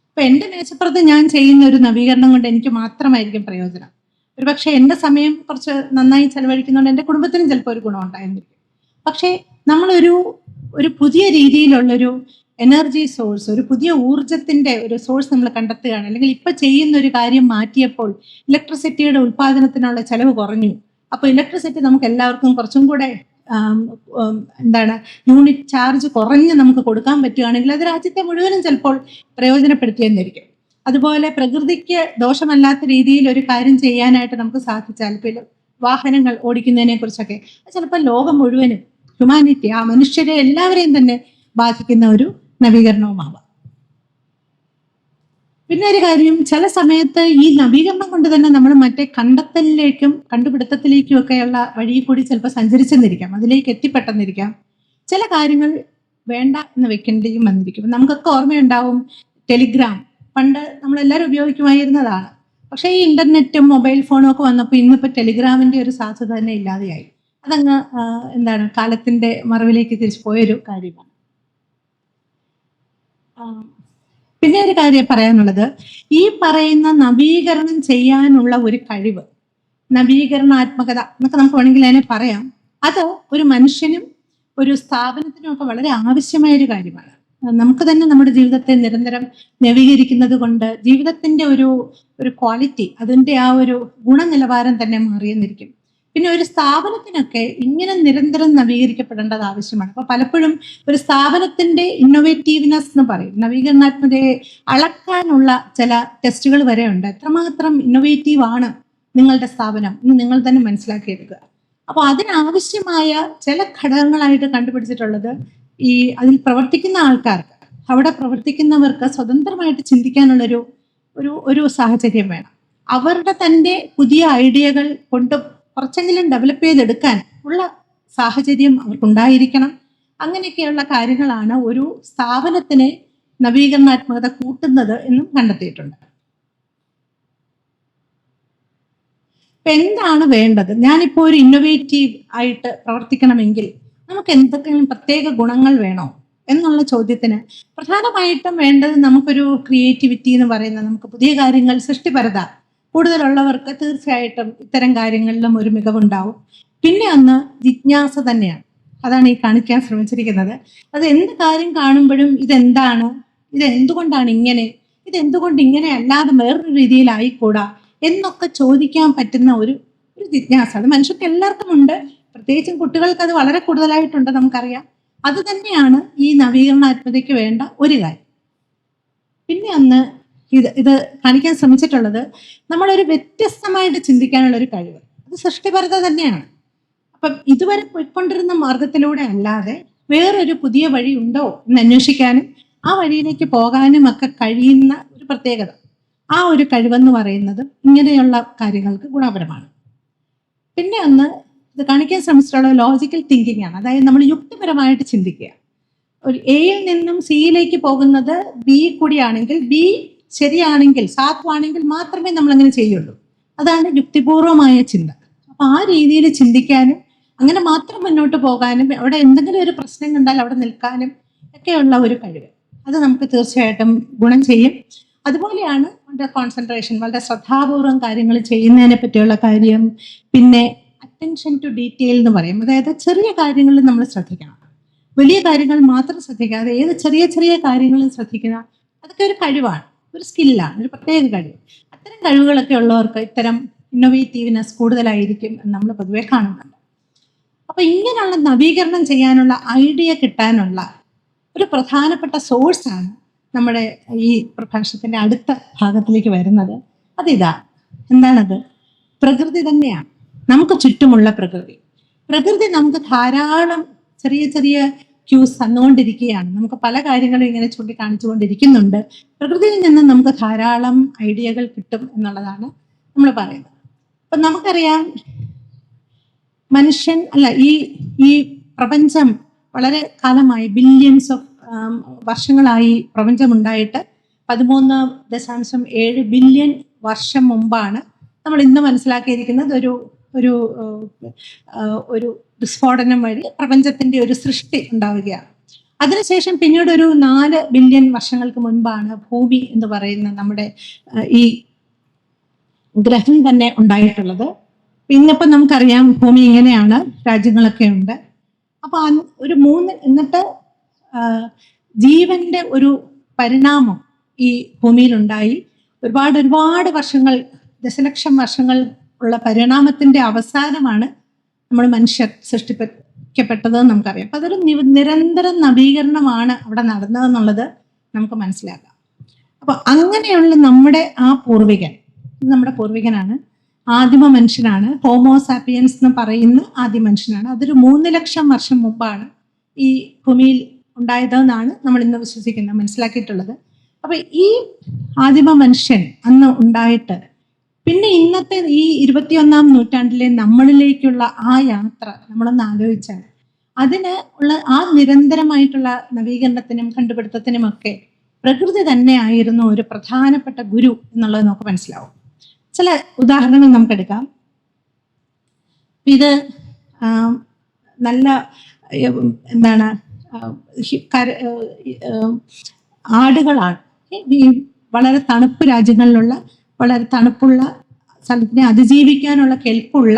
ഇപ്പൊ എൻ്റെ മേശപ്പുറത്ത് ഞാൻ ചെയ്യുന്ന ഒരു നവീകരണം കൊണ്ട് എനിക്ക് മാത്രമായിരിക്കും പ്രയോജനം. ഒരു പക്ഷെ എൻ്റെ സമയം കുറച്ച് നന്നായി ചെലവഴിക്കുന്നതുകൊണ്ട് എൻ്റെ കുടുംബത്തിനും ചിലപ്പോൾ ഒരു ഗുണം ഉണ്ടായിരിക്കും. പക്ഷേ നമ്മളൊരു പുതിയ രീതിയിലുള്ളൊരു എനർജി സോഴ്സ്, ഒരു പുതിയ ഊർജത്തിന്റെ ഒരു സോഴ്സ് നമ്മൾ കണ്ടെത്തുകയാണ്. അല്ലെങ്കിൽ ഇപ്പൊ ചെയ്യുന്ന ഒരു കാര്യം മാറ്റിയപ്പോൾ ഇലക്ട്രിസിറ്റിയുടെ ഉൽപാദനത്തിനുള്ള ചെലവ് കുറഞ്ഞു. അപ്പോൾ ഇലക്ട്രിസിറ്റി നമുക്ക് എല്ലാവർക്കും കുറച്ചും കൂടെ യൂണിറ്റ് ചാർജ് കുറഞ്ഞ് നമുക്ക് കൊടുക്കാൻ പറ്റുകയാണെങ്കിൽ അത് രാജ്യത്തെ മുഴുവനും ചിലപ്പോൾ പ്രയോജനപ്പെടുത്തിയെന്നിരിക്കും. അതുപോലെ പ്രകൃതിക്ക് ദോഷമല്ലാത്ത രീതിയിൽ ഒരു കാര്യം ചെയ്യാനായിട്ട് നമുക്ക് സാധിച്ചാൽ, ഇപ്പോൾ വാഹനങ്ങൾ ഓടിക്കുന്നതിനെ കുറിച്ചൊക്കെ ചിലപ്പോൾ ലോകം മുഴുവനും ഹ്യൂമാനിറ്റി, ആ മനുഷ്യരെ എല്ലാവരെയും തന്നെ ബാധിക്കുന്ന ഒരു നവീകരണവുമാവാം. പിന്നെ ഒരു കാര്യം, ചില സമയത്ത് ഈ നവീകരണം കൊണ്ട് തന്നെ നമ്മൾ മറ്റേ കണ്ടെത്തലിലേക്കും കണ്ടുപിടുത്തത്തിലേക്കും ഒക്കെയുള്ള വഴി കൂടി ചിലപ്പോൾ സഞ്ചരിച്ചെന്നിരിക്കാം, അതിലേക്ക് എത്തിപ്പെട്ടെന്നിരിക്കാം. ചില കാര്യങ്ങൾ വേണ്ട എന്ന് വെക്കേണ്ടിയും വന്നിരിക്കും. നമുക്കൊക്കെ ഓർമ്മയുണ്ടാവും ടെലിഗ്രാം, പണ്ട് നമ്മളെല്ലാവരും ഉപയോഗിക്കുമായിരുന്നതാണ്. പക്ഷേ ഈ ഇന്റർനെറ്റും മൊബൈൽ ഫോണും ഒക്കെ വന്നപ്പോൾ ഇന്നിപ്പോൾ ടെലിഗ്രാമിന്റെ ഒരു സാധ്യത തന്നെ ഇല്ലാതെയായി. അതങ്ങ് കാലത്തിന്റെ മറവിലേക്ക് തിരിച്ചു പോയൊരു കാര്യമാണ്. പിന്നെ ഒരു കാര്യം പറയാനുള്ളത്, ഈ പറയുന്ന നവീകരണം ചെയ്യാനുള്ള ഒരു കഴിവ്, നവീകരണാത്മകത എന്നൊക്കെ നമുക്ക് വേണമെങ്കിൽ അതിനെ പറയാം, അത് ഒരു മനുഷ്യനും ഒരു സ്ഥാപനത്തിനും ഒക്കെ വളരെ ആവശ്യമായ ഒരു കാര്യമാണ്. നമുക്ക് തന്നെ നമ്മുടെ ജീവിതത്തെ നിരന്തരം നവീകരിക്കുന്നത് കൊണ്ട് ജീവിതത്തിന്റെ ഒരു ക്വാളിറ്റി, അതിന്റെ ആ ഒരു ഗുണനിലവാരം തന്നെ മാറിയെന്നിരിക്കും. പിന്നെ ഒരു സ്ഥാപനത്തിനൊക്കെ ഇങ്ങനെ നിരന്തരം നവീകരിക്കപ്പെടേണ്ടത് ആവശ്യമാണ്. അപ്പൊ പലപ്പോഴും ഒരു സ്ഥാപനത്തിന്റെ ഇന്നോവേറ്റീവ്നെസ് എന്ന് പറയും, നവീകരണാത്മകതയെ അളക്കാനുള്ള ചില ടെസ്റ്റുകൾ വരെ ഉണ്ട്. എത്രമാത്രം ഇന്നോവേറ്റീവ് ആണ് നിങ്ങളുടെ സ്ഥാപനം എന്ന് നിങ്ങൾ തന്നെ മനസ്സിലാക്കിയെടുക്കുക. അപ്പോൾ അതിനാവശ്യമായ ചില ഘടകങ്ങളായിട്ട് കണ്ടുപിടിച്ചിട്ടുള്ളത്, ഈ അതിൽ പ്രവർത്തിക്കുന്ന ആൾക്കാർക്ക്, അവിടെ പ്രവർത്തിക്കുന്നവർക്ക് സ്വതന്ത്രമായിട്ട് ചിന്തിക്കാനുള്ളൊരു ഒരു സാഹചര്യം വേണം. അവരുടെ തന്നെ പുതിയ ഐഡിയകൾ കൊണ്ട് കുറച്ചെങ്കിലും ഡെവലപ്പ് ചെയ്തെടുക്കാൻ ഉള്ള സാഹചര്യം അവർക്കുണ്ടായിരിക്കണം. അങ്ങനെയൊക്കെയുള്ള കാര്യങ്ങളാണ് ഒരു സ്ഥാപനത്തിന് നവീകരണാത്മകത കൂട്ടുന്നത് എന്നും കണ്ടെത്തിയിട്ടുണ്ട്. ഇപ്പൊ എന്താണ് വേണ്ടത്? ഞാനിപ്പോൾ ഒരു ഇന്നോവേറ്റീവ് ആയിട്ട് പ്രവർത്തിക്കണമെങ്കിൽ നമുക്ക് എന്തൊക്കെയും പ്രത്യേക ഗുണങ്ങൾ വേണോ എന്നുള്ള ചോദ്യത്തിന് പ്രധാനമായിട്ടും വേണ്ടത് നമുക്കൊരു ക്രിയേറ്റിവിറ്റി എന്ന് പറയുന്നത്, നമുക്ക് പുതിയ കാര്യങ്ങൾ, സൃഷ്ടിപരത കൂടുതലുള്ളവർക്ക് തീർച്ചയായിട്ടും ഇത്തരം കാര്യങ്ങളിലും ഒരു മികവുണ്ടാവും. പിന്നെ ഒന്ന് ജിജ്ഞാസ തന്നെയാണ്. അതാണ് ഈ കാണിക്കാൻ ശ്രമിച്ചിരിക്കുന്നത്. അത് എന്ത് കാര്യം കാണുമ്പോഴും ഇതെന്താണ്, ഇതെന്തുകൊണ്ടാണ് ഇങ്ങനെ, ഇതെന്തുകൊണ്ട് ഇങ്ങനെ അല്ലാതെ വേറൊരു രീതിയിലായിക്കൂടാ എന്നൊക്കെ ചോദിക്കാൻ പറ്റുന്ന ഒരു ജിജ്ഞാസ. അത് മനുഷ്യർക്ക് എല്ലാവർക്കും ഉണ്ട്, പ്രത്യേകിച്ചും കുട്ടികൾക്ക് അത് വളരെ കൂടുതലായിട്ടുണ്ട്, നമുക്കറിയാം. അത് തന്നെയാണ് ഈ നവീകരണാത്മകതയ്ക്ക് വേണ്ട ഒരു കാര്യം. പിന്നെ ഒന്ന് ഇത് കാണിക്കാൻ ശ്രമിച്ചിട്ടുള്ളത്, നമ്മളൊരു വ്യത്യസ്തമായിട്ട് ചിന്തിക്കാനുള്ള ഒരു കഴിവ്, അത് സൃഷ്ടിപരത തന്നെയാണ്. അപ്പം ഇതുവരെ പോയിക്കൊണ്ടിരുന്ന മാർഗത്തിലൂടെ അല്ലാതെ വേറൊരു പുതിയ വഴി ഉണ്ടോ എന്ന് അന്വേഷിക്കാനും ആ വഴിയിലേക്ക് പോകാനും ഒക്കെ കഴിയുന്ന ഒരു പ്രത്യേകത, ആ ഒരു കഴിവെന്ന് പറയുന്നത് ഇങ്ങനെയുള്ള കാര്യങ്ങൾക്ക് ഗുണപരമാണ്. പിന്നെ ഒന്ന് ഇത് കാണിക്കാൻ ശ്രമിച്ചിട്ടുള്ള ലോജിക്കൽ തിങ്കിങ് ആണ്. അതായത് നമ്മൾ യുക്തിപരമായിട്ട് ചിന്തിക്കുക. ഒരു എയിൽ നിന്നും സിയിലേക്ക് പോകുന്നത് ബി കൂടിയാണെങ്കിൽ, ബി ശരിയാണെങ്കിൽ, സാധുവാണെങ്കിൽ മാത്രമേ നമ്മൾ അങ്ങനെ ചെയ്യുള്ളൂ. അതാണ് യുക്തിപൂർവമായ ചിന്ത. അപ്പൊ ആ രീതിയിൽ ചിന്തിക്കാനും അങ്ങനെ മാത്രം മുന്നോട്ട് പോകാനും അവിടെ എന്തെങ്കിലും ഒരു പ്രശ്നം കണ്ടാൽ അവിടെ നിൽക്കാനും ഒക്കെയുള്ള ഒരു കഴിവ്, അത് നമുക്ക് തീർച്ചയായിട്ടും ഗുണം ചെയ്യും. അതുപോലെയാണ് വളരെ കോൺസെൻട്രേഷൻ, വളരെ ശ്രദ്ധാപൂർവം കാര്യങ്ങൾ ചെയ്യുന്നതിനെ പറ്റിയുള്ള കാര്യം. പിന്നെ അറ്റൻഷൻ ടു ഡീറ്റെയിൽ എന്ന് പറയും. അതായത് ചെറിയ കാര്യങ്ങളിൽ നമ്മൾ ശ്രദ്ധിക്കണം, വലിയ കാര്യങ്ങൾ മാത്രം ശ്രദ്ധിക്കാതെ ഏത് ചെറിയ ചെറിയ കാര്യങ്ങളും ശ്രദ്ധിക്കുക. അതൊക്കെ ഒരു കഴിവാണ്, ഒരു സ്കില്ലാണ്, ഒരു പ്രത്യേക കഴിവ്. അത്തരം കഴിവുകളൊക്കെ ഉള്ളവർക്ക് ഇത്തരം ഇന്നോവേറ്റീവ്നെസ് കൂടുതലായിരിക്കും എന്ന് നമ്മൾ പൊതുവെ കാണുന്നുണ്ട്. അപ്പൊ ഇങ്ങനെയുള്ള നവീകരണം ചെയ്യാനുള്ള ഐഡിയ കിട്ടാനുള്ള ഒരു പ്രധാനപ്പെട്ട സോഴ്സാണ് നമ്മുടെ ഈ പ്രഭാഷണത്തിന്റെ അടുത്ത ഭാഗത്തിലേക്ക് വരുന്നത്. അതിതാ, എന്താണത്? പ്രകൃതി തന്നെയാണ്. നമുക്ക് ചുറ്റുമുള്ള പ്രകൃതി നമുക്ക് ധാരാളം ചെറിയ ചെറിയ ക്യൂസ് തന്നുകൊണ്ടിരിക്കുകയാണ്. നമുക്ക് പല കാര്യങ്ങളും ഇങ്ങനെ ചൂണ്ടിക്കാണിച്ചുകൊണ്ടിരിക്കുന്നുണ്ട്. പ്രകൃതിയിൽ നിന്ന് നമുക്ക് ധാരാളം ഐഡിയകൾ കിട്ടും എന്നുള്ളതാണ് നമ്മൾ പറയുന്നത്. അപ്പൊ നമുക്കറിയാം, മനുഷ്യൻ അല്ല, ഈ പ്രപഞ്ചം വളരെ കാലമായി, ബില്യൺസ് ഓഫ് വർഷങ്ങളായി പ്രപഞ്ചമുണ്ടായിട്ട് 13.7 ബില്യൺ വർഷം മുമ്പാണ് നമ്മൾ ഇന്ന് മനസ്സിലാക്കിയിരിക്കുന്നത് ഒരു വിസ്ഫോടനം വഴി പ്രപഞ്ചത്തിന്റെ ഒരു സൃഷ്ടി ഉണ്ടാവുകയാണ്. അതിനുശേഷം പിന്നീട് ഒരു 4 ബില്യൺ വർഷങ്ങൾക്ക് മുൻപാണ് ഭൂമി എന്ന് പറയുന്ന നമ്മുടെ ഈ ഗ്രഹം തന്നെ ഉണ്ടായിട്ടുള്ളത്. ഇന്നിപ്പോൾ നമുക്കറിയാം ഭൂമി ഇങ്ങനെയാണ്, രാജ്യങ്ങളൊക്കെ ഉണ്ട്. അപ്പൊ എന്നിട്ട് ജീവന്റെ ഒരു പരിണാമം ഈ ഭൂമിയിലുണ്ടായി. ഒരുപാട് വർഷങ്ങൾ, ദശലക്ഷം വർഷങ്ങൾ ഉള്ള പരിണാമത്തിന്റെ അവസാനമാണ് നമ്മൾ മനുഷ്യർ സൃഷ്ടിക്കപ്പെട്ടതെന്ന് നമുക്കറിയാം. അപ്പൊ അതൊരു നിരന്തരം നവീകരണമാണ് അവിടെ നടന്നതെന്നുള്ളത് നമുക്ക് മനസ്സിലാക്കാം. അപ്പൊ അങ്ങനെയുള്ള നമ്മുടെ പൂർവികനാണ്. ആദിമ മനുഷ്യനാണ്. ഹോമോസാപ്പിയൻസ് എന്ന് പറയുന്ന ആദ്യ മനുഷ്യനാണ്. അതൊരു 3 ലക്ഷം വർഷം മുമ്പാണ് ഈ ഭൂമിയിൽ ഉണ്ടായതെന്നാണ് നമ്മൾ ഇന്ന് വിശ്വസിക്കുന്നത്, മനസ്സിലാക്കിയിട്ടുള്ളത്. അപ്പൊ ഈ ആദിമ മനുഷ്യൻ അന്ന് ഉണ്ടായിട്ട് പിന്നെ ഇന്നത്തെ ഈ 21-ാം നൂറ്റാണ്ടിലെ നമ്മളിലേക്കുള്ള ആ യാത്ര നമ്മളൊന്ന് ആലോചിച്ചാൽ അതിന് ഉള്ള ആ നിരന്തരമായിട്ടുള്ള നവീകരണത്തിനും കണ്ടുപിടുത്തത്തിനും ഒക്കെ പ്രകൃതി തന്നെ ആയിരുന്നു ഒരു പ്രധാനപ്പെട്ട ഗുരു എന്നുള്ളത് നമുക്ക് മനസ്സിലാവും. ചില ഉദാഹരണങ്ങൾ നമുക്കെടുക്കാം. ഇത് നല്ല എന്താണ് ആടുകളാണ്. ഈ വളരെ തണുപ്പ് രാജ്യങ്ങളിലുള്ള വളരെ തണുപ്പുള്ള സ്ഥലത്തിനെ അതിജീവിക്കാനുള്ള കെൽപ്പുള്ള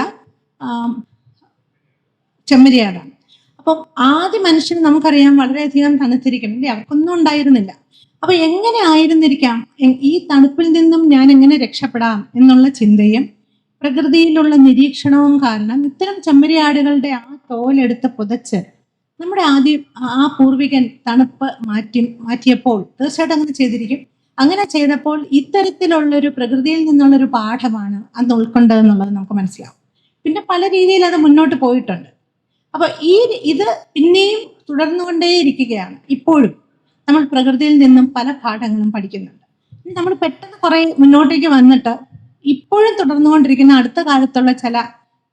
ചെമ്മരിയാടാണ്. അപ്പം ആദ്യ മനുഷ്യന് നമുക്കറിയാം വളരെയധികം തണുത്തിരിക്കണം അല്ലേ, അവർക്കൊന്നും ഉണ്ടായിരുന്നില്ല. അപ്പൊ എങ്ങനെ ആയിരുന്നിരിക്കാം, ഈ തണുപ്പിൽ നിന്നും ഞാൻ എങ്ങനെ രക്ഷപ്പെടാം എന്നുള്ള ചിന്തയും പ്രകൃതിയിലുള്ള നിരീക്ഷണവും കാരണം ഇത്തരം ചെമ്മരിയാടുകളുടെ ആ തോലെടുത്ത് പുതച്ച് നമ്മുടെ ആ പൂർവികൻ തണുപ്പ് മാറ്റിയപ്പോൾ തീർച്ചയായിട്ടും അങ്ങനെ ചെയ്തിരിക്കും. അങ്ങനെ ചെയ്തപ്പോൾ ഇത്തരത്തിലുള്ളൊരു പ്രകൃതിയിൽ നിന്നുള്ളൊരു പാഠമാണ് അന്ന് ഉൾക്കൊണ്ടതെന്നുള്ളത് നമുക്ക് മനസ്സിലാവും. പിന്നെ പല രീതിയിൽ അത് മുന്നോട്ട് പോയിട്ടുണ്ട്. അപ്പൊ ഇത് പിന്നെയും തുടർന്നുകൊണ്ടേയിരിക്കുകയാണ്. ഇപ്പോഴും നമ്മൾ പ്രകൃതിയിൽ നിന്നും പല പാഠങ്ങളും പഠിക്കുന്നുണ്ട്. നമ്മൾ പെട്ടെന്ന് കുറെ മുന്നോട്ടേക്ക് വന്നിട്ട് ഇപ്പോഴും തുടർന്നുകൊണ്ടിരിക്കുന്ന അടുത്ത കാലത്തുള്ള ചില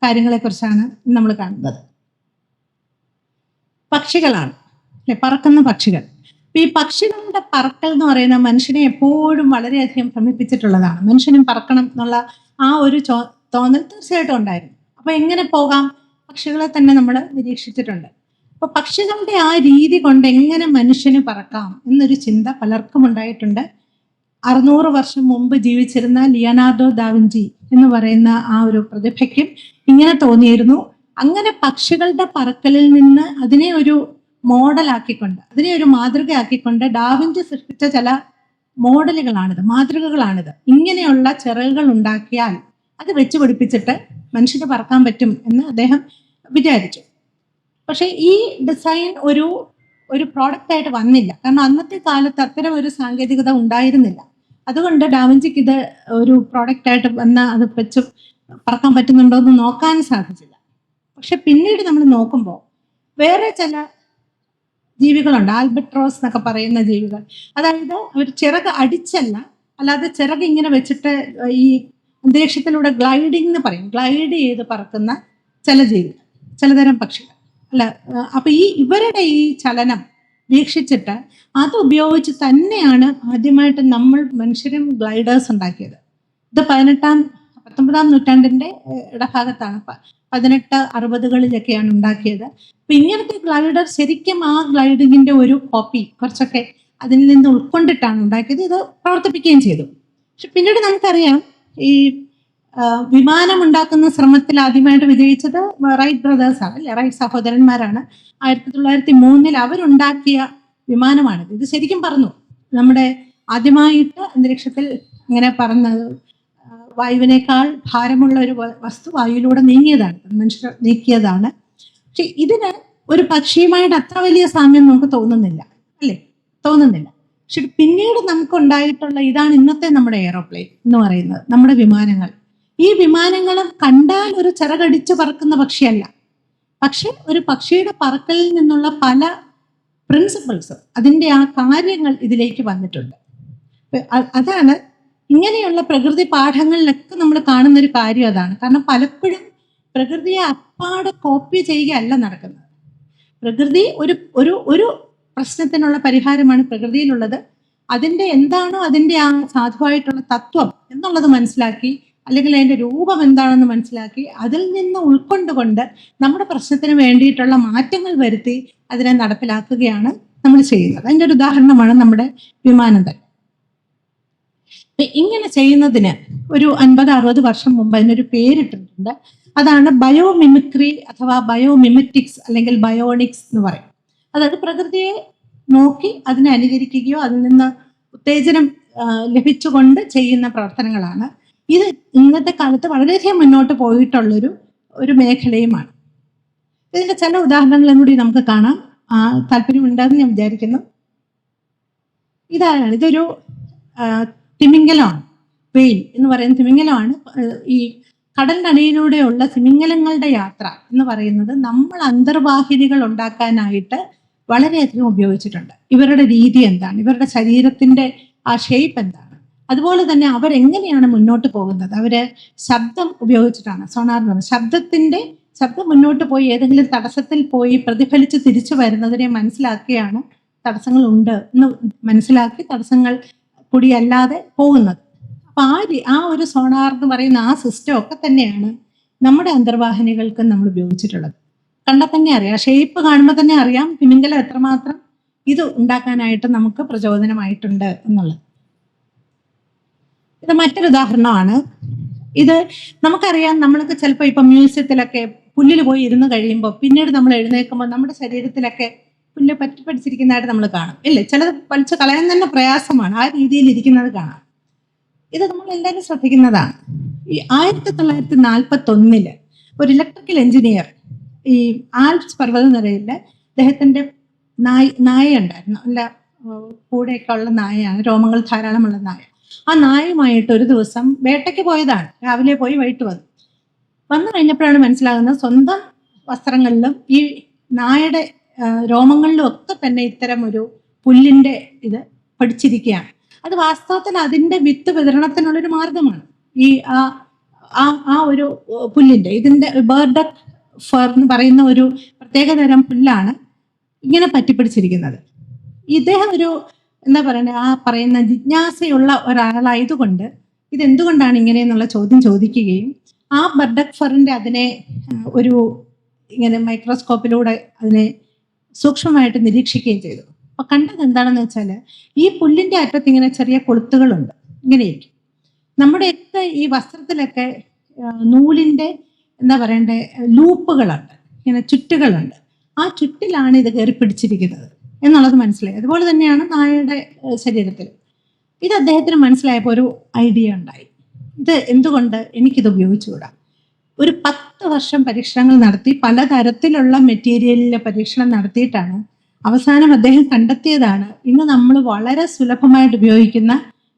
കാര്യങ്ങളെ കുറിച്ചാണ് നമ്മൾ കാണുന്നത്. പക്ഷികളാണ് അല്ലെ, പറക്കുന്ന പക്ഷികൾ. ഈ പക്ഷികളുടെ പറക്കൽ എന്ന് പറയുന്ന മനുഷ്യനെ എപ്പോഴും വളരെയധികം ഭ്രമിപ്പിച്ചിട്ടുള്ളതാണ്. മനുഷ്യനും പറക്കണം എന്നുള്ള ആ ഒരു തോന്നൽ തീർച്ചയായിട്ടും ഉണ്ടായിരുന്നു. അപ്പൊ എങ്ങനെ പോകാം, പക്ഷികളെ തന്നെ നമ്മൾ നിരീക്ഷിച്ചിട്ടുണ്ട്. അപ്പൊ പക്ഷികളുടെ ആ രീതി കൊണ്ട് എങ്ങനെ മനുഷ്യന് പറക്കാം എന്നൊരു ചിന്ത പലർക്കും ഉണ്ടായിട്ടുണ്ട്. 600 വർഷം മുമ്പ് ജീവിച്ചിരുന്ന ലിയനാർഡോ ദാവിഞ്ചി എന്ന് പറയുന്ന ആ ഒരു പ്രതിഭയ്ക്കും ഇങ്ങനെ തോന്നിയിരുന്നു. അങ്ങനെ പക്ഷികളുടെ പറക്കലിൽ നിന്ന് അതിനെ ഒരു മോഡലാക്കിക്കൊണ്ട്, അതിനെ ഒരു മാതൃകയാക്കിക്കൊണ്ട് ഡാവിഞ്ചി സൃഷ്ടിച്ച ചില മോഡലുകളാണിത്, മാതൃകകളാണിത്. ഇങ്ങനെയുള്ള ചിറകുകൾ ഉണ്ടാക്കിയാൽ അത് വെച്ച് പിടിപ്പിച്ചിട്ട് മനുഷ്യന് പറക്കാൻ പറ്റും എന്ന് അദ്ദേഹം വിചാരിച്ചു. പക്ഷെ ഈ ഡിസൈൻ ഒരു പ്രോഡക്റ്റ് ആയിട്ട് വന്നില്ല. കാരണം അന്നത്തെ കാലത്ത് അത്തരം ഒരു സാങ്കേതികത ഉണ്ടായിരുന്നില്ല. അതുകൊണ്ട് ഡാവിഞ്ചിക്ക് ഇത് ഒരു പ്രോഡക്റ്റ് ആയിട്ട് വന്ന് അത് വെച്ച് പറക്കാൻ പറ്റുന്നുണ്ടോ എന്ന് നോക്കാൻ സാധിച്ചില്ല. പക്ഷെ പിന്നീട് നമ്മൾ നോക്കുമ്പോൾ വേറെ ചില ജീവികളുണ്ട്, ആൽബട്രോസ് എന്നൊക്കെ പറയുന്ന ജീവികൾ. അതായത് അവർ ചിറക് അടിച്ചല്ല, അല്ലാതെ ചിറക് ഇങ്ങനെ വെച്ചിട്ട് ഈ അന്തരീക്ഷത്തിലൂടെ ഗ്ലൈഡിംഗ് എന്ന് പറയും, ഗ്ലൈഡ് ചെയ്ത് പറക്കുന്ന ചില ജീവികൾ, ചിലതരം പക്ഷികൾ അല്ല. അപ്പൊ ഇവരുടെ ഈ ചലനം വീക്ഷിച്ചിട്ട് അത് ഉപയോഗിച്ച് തന്നെയാണ് ആദ്യമായിട്ട് നമ്മൾ മനുഷ്യരും ഗ്ലൈഡേഴ്സ് ഉണ്ടാക്കിയത്. ഇത് 19-ാം നൂറ്റാണ്ടിന്റെ ഇടഭാഗത്താണ്, 1860-കളിലൊക്കെയാണ് ഉണ്ടാക്കിയത്. അപ്പൊ ഇങ്ങനത്തെ ഗ്ലൈഡർ ശരിക്കും ആ ഗ്ലൈഡിങ്ങിന്റെ ഒരു കോപ്പി കുറച്ചൊക്കെ അതിൽ നിന്ന് ഉൾക്കൊണ്ടിട്ടാണ് ഉണ്ടാക്കിയത്. ഇത് പ്രവർത്തിപ്പിക്കുകയും ചെയ്തു. പക്ഷെ പിന്നീട് നമുക്കറിയാം ഈ വിമാനം ഉണ്ടാക്കുന്ന ശ്രമത്തിൽ ആദ്യമായിട്ട് വിജയിച്ചത് റൈറ്റ് ബ്രദേഴ്സ് ആണ് അല്ലെ, റൈറ്റ് സഹോദരന്മാരാണ്. 1903 അവരുണ്ടാക്കിയ വിമാനമാണിത്. ഇത് ശരിക്കും പറന്നു. നമ്മുടെ ആദ്യമായിട്ട് അന്തരീക്ഷത്തിൽ ഇങ്ങനെ പറന്നത് വായുവിനേക്കാൾ ഭാരമുള്ള ഒരു വസ്തു വായുവിലൂടെ നീങ്ങിയതാണ്, മനുഷ്യർ നീക്കിയതാണ്. പക്ഷെ ഇതിന് ഒരു പക്ഷിയുമായിട്ട് അത്ര വലിയ സാമ്യം നമുക്ക് തോന്നുന്നില്ല അല്ലേ, തോന്നുന്നില്ല. പക്ഷെ പിന്നീട് നമുക്ക് ഉണ്ടായിട്ടുള്ള ഇതാണ് ഇന്നത്തെ നമ്മുടെ എയ്റോപ്ലെയിൻ എന്ന് പറയുന്നത്, നമ്മുടെ വിമാനങ്ങൾ. ഈ വിമാനങ്ങളും കണ്ടാൽ ഒരു ചിറകടിച്ച് പറക്കുന്ന പക്ഷിയല്ല, പക്ഷെ ഒരു പക്ഷിയുടെ പറക്കലിൽ നിന്നുള്ള പല പ്രിൻസിപ്പിൾസ്, അതിൻ്റെ ആ കാര്യങ്ങൾ ഇതിലേക്ക് വന്നിട്ടുണ്ട്. അതാണ് ഇങ്ങനെയുള്ള പ്രകൃതി പാഠങ്ങളിലൊക്കെ നമ്മൾ കാണുന്ന ഒരു കാര്യം അതാണ്. കാരണം പലപ്പോഴും പ്രകൃതിയെ അപ്പാടെ കോപ്പി ചെയ്യുകയല്ല നടക്കുന്നത്. പ്രകൃതി ഒരു പ്രശ്നത്തിനുള്ള പരിഹാരമാണ് പ്രകൃതിയിലുള്ളത്. അതിൻ്റെ എന്താണോ അതിൻ്റെ ആ സാധുവായിട്ടുള്ള തത്വം എന്നുള്ളത് മനസ്സിലാക്കി, അല്ലെങ്കിൽ അതിൻ്റെ രൂപം എന്താണെന്ന് മനസ്സിലാക്കി അതിൽ നിന്ന് ഉൾക്കൊണ്ടുകൊണ്ട് നമ്മുടെ പ്രശ്നത്തിന് വേണ്ടിയിട്ടുള്ള മാറ്റങ്ങൾ വരുത്തി അതിനെ നടപ്പിലാക്കുകയാണ് നമ്മൾ ചെയ്യുന്നത്. അതിൻ്റെ ഒരു ഉദാഹരണമാണ് നമ്മുടെ വിമാനം തന്നെ. ഇങ്ങനെ ചെയ്യുന്നതിന് ഒരു 50-60 വർഷം മുമ്പ് അതിനൊരു പേരിട്ടിട്ടുണ്ട്. അതാണ് ബയോമിമിക്രി അഥവാ ബയോമിമറ്റിക്സ് അല്ലെങ്കിൽ ബയോണിക്സ് എന്ന് പറയും. അതായത് പ്രകൃതിയെ നോക്കി അതിനെ അനുകരിക്കുകയോ അതിൽ നിന്ന് ഉത്തേജനം ലഭിച്ചുകൊണ്ട് ചെയ്യുന്ന പ്രവർത്തനങ്ങളാണ്. ഇത് ഇന്നത്തെ കാലത്ത് വളരെയധികം മുന്നോട്ട് പോയിട്ടുള്ളൊരു മേഖലയുമാണ്. ഇതിൻ്റെ ചില ഉദാഹരണങ്ങളും കൂടി നമുക്ക് കാണാം. താല്പര്യമുണ്ടെന്ന് ഞാൻ വിചാരിക്കുന്നു. ഇതൊരു തിമിംഗലമാണ്, വെയിൽ എന്ന് പറയുന്ന തിമിംഗലമാണ്. ഈ കടലിനടിയിലൂടെയുള്ള തിമിംഗലങ്ങളുടെ യാത്ര എന്ന് പറയുന്നത് നമ്മൾ അന്തർവാഹിനികൾ ഉണ്ടാക്കാനായിട്ട് വളരെയധികം ഉപയോഗിച്ചിട്ടുണ്ട്. ഇവരുടെ രീതി എന്താണ്, ഇവരുടെ ശരീരത്തിന്റെ ആ ഷേപ്പ് എന്താണ്, അതുപോലെ തന്നെ അവരെങ്ങനെയാണ് മുന്നോട്ട് പോകുന്നത്. അവര് ശബ്ദം ഉപയോഗിച്ചിട്ടാണ്, സോണാർ എന്ന് പറയുന്നത് ശബ്ദം മുന്നോട്ട് പോയി ഏതെങ്കിലും തടസ്സത്തിൽ പോയി പ്രതിഫലിച്ച് തിരിച്ചു വരുന്നതിനെ മനസ്സിലാക്കിയാണ് തടസ്സങ്ങൾ ഉണ്ട് എന്ന് മനസ്സിലാക്കി തടസ്സങ്ങൾ കൂടിയല്ലാതെ പോകുന്നത്. അപ്പൊ ആ ഒരു സോണാർ എന്ന് പറയുന്ന ആ സിസ്റ്റം ഒക്കെ തന്നെയാണ് നമ്മുടെ അന്തർവാഹിനികൾക്ക് നമ്മൾ ഉപയോഗിച്ചിട്ടുള്ളത്. കണ്ടാൽ തന്നെ അറിയാം, ഷേപ്പ് കാണുമ്പോൾ തന്നെ അറിയാം തിമിംഗലം എത്രമാത്രം ഇത് ഉണ്ടാക്കാനായിട്ട് നമുക്ക് പ്രചോദനമായിട്ടുണ്ട് എന്നുള്ളത്. ഇത് മറ്റൊരു ഉദാഹരണമാണ്. ഇത് നമുക്കറിയാം, നമ്മൾക്ക് ചിലപ്പോൾ ഇപ്പം മ്യൂസിയത്തിലൊക്കെ പുല്ലിൽ പോയി ഇരുന്ന് കഴിയുമ്പോൾ പിന്നീട് നമ്മൾ എഴുന്നേൽക്കുമ്പോൾ നമ്മുടെ ശരീരത്തിലൊക്കെ പുല്ല് പറ്റിപ്പിടിച്ചിരിക്കുന്നതായിട്ട് നമ്മൾ കാണും, ഇല്ലേ? ചിലത് വലിച്ചു കളയാൻ തന്നെ പ്രയാസമാണ്, ആ രീതിയിൽ ഇരിക്കുന്നത് കാണാം. ഇത് നമ്മൾ എല്ലാവരും ശ്രദ്ധിക്കുന്നതാണ്. ഈ 1941 ഒരു ഇലക്ട്രിക്കൽ എഞ്ചിനീയർ ഈ ആൽപ്സ് പർവ്വതനിരയിൽ അദ്ദേഹത്തിൻ്റെ നായ ഉണ്ടായിരുന്നു. നല്ല കൂടെയൊക്കെ ഉള്ള നായയാണ്, രോമങ്ങൾ ധാരാളമുള്ള നായ. ആ നായയുമായിട്ട് ഒരു ദിവസം വേട്ടയ്ക്ക് പോയതാണ്. രാവിലെ പോയി വൈകിട്ട് വന്നു കഴിഞ്ഞപ്പോഴാണ് മനസ്സിലാകുന്നത് സ്വന്തം വസ്ത്രങ്ങളിലും ഈ നായയുടെ രോമങ്ങളിലും ഒക്കെ തന്നെ ഇത്തരം ഒരു പുല്ലിൻ്റെ ഇത് പഠിച്ചിരിക്കുകയാണ്. അത് വാസ്തവത്തിൽ അതിൻ്റെ വിത്ത് വിതരണത്തിനുള്ളൊരു മാർഗമാണ്. ഈ ആ ഒരു പുല്ലിൻ്റെ ഇതിൻ്റെ ബർഡക് ഫർ എന്ന് പറയുന്ന ഒരു പ്രത്യേകതരം പുല്ലാണ് ഇങ്ങനെ പറ്റിപ്പിടിച്ചിരിക്കുന്നത്. ഇദ്ദേഹം ഒരു എന്താ പറയുക, ആ പറയുന്ന ജിജ്ഞാസയുള്ള ഒരാളായതുകൊണ്ട് ഇതെന്തുകൊണ്ടാണ് ഇങ്ങനെയെന്നുള്ള ചോദ്യം ചോദിക്കുകയും ആ ബർഡക് ഫറിൻ്റെ അതിനെ ഒരു ഇങ്ങനെ മൈക്രോസ്കോപ്പിലൂടെ അതിനെ സൂക്ഷ്മമായിട്ട് നിരീക്ഷിക്കുകയും ചെയ്തു. അപ്പൊ കണ്ടത് എന്താണെന്ന് വെച്ചാൽ ഈ പുല്ലിൻ്റെ അറ്റത്ത് ഇങ്ങനെ ചെറിയ കൊളുത്തുകളുണ്ട്, ഇങ്ങനെയിരിക്കും. നമ്മുടെയൊക്കെ ഈ വസ്ത്രത്തിലൊക്കെ നൂലിൻ്റെ എന്താ പറയണ്ടേ ലൂപ്പുകളുണ്ട്, ഇങ്ങനെ ചുറ്റുകളുണ്ട്. ആ ചുറ്റിലാണ് ഇത് കയറി പിടിച്ചിരിക്കുന്നത് എന്നുള്ളത് മനസ്സിലായി. അതുപോലെ തന്നെയാണ് നായയുടെ ശരീരത്തിൽ. ഇത് അദ്ദേഹത്തിന് മനസ്സിലായപ്പോൾ ഒരു ഐഡിയ ഉണ്ടായി, ഇത് എന്തുകൊണ്ട് എനിക്കിത് ഉപയോഗിച്ചുകൂടാ. ഒരു 10 വർഷം പരീക്ഷണങ്ങൾ നടത്തി പലതരത്തിലുള്ള മെറ്റീരിയലിലെ പരീക്ഷണം നടത്തിയിട്ടാണ് അവസാനം അദ്ദേഹം കണ്ടെത്തിയതാണ് ഇന്ന് നമ്മൾ വളരെ സുലഭമായിട്ട് ഉപയോഗിക്കുന്ന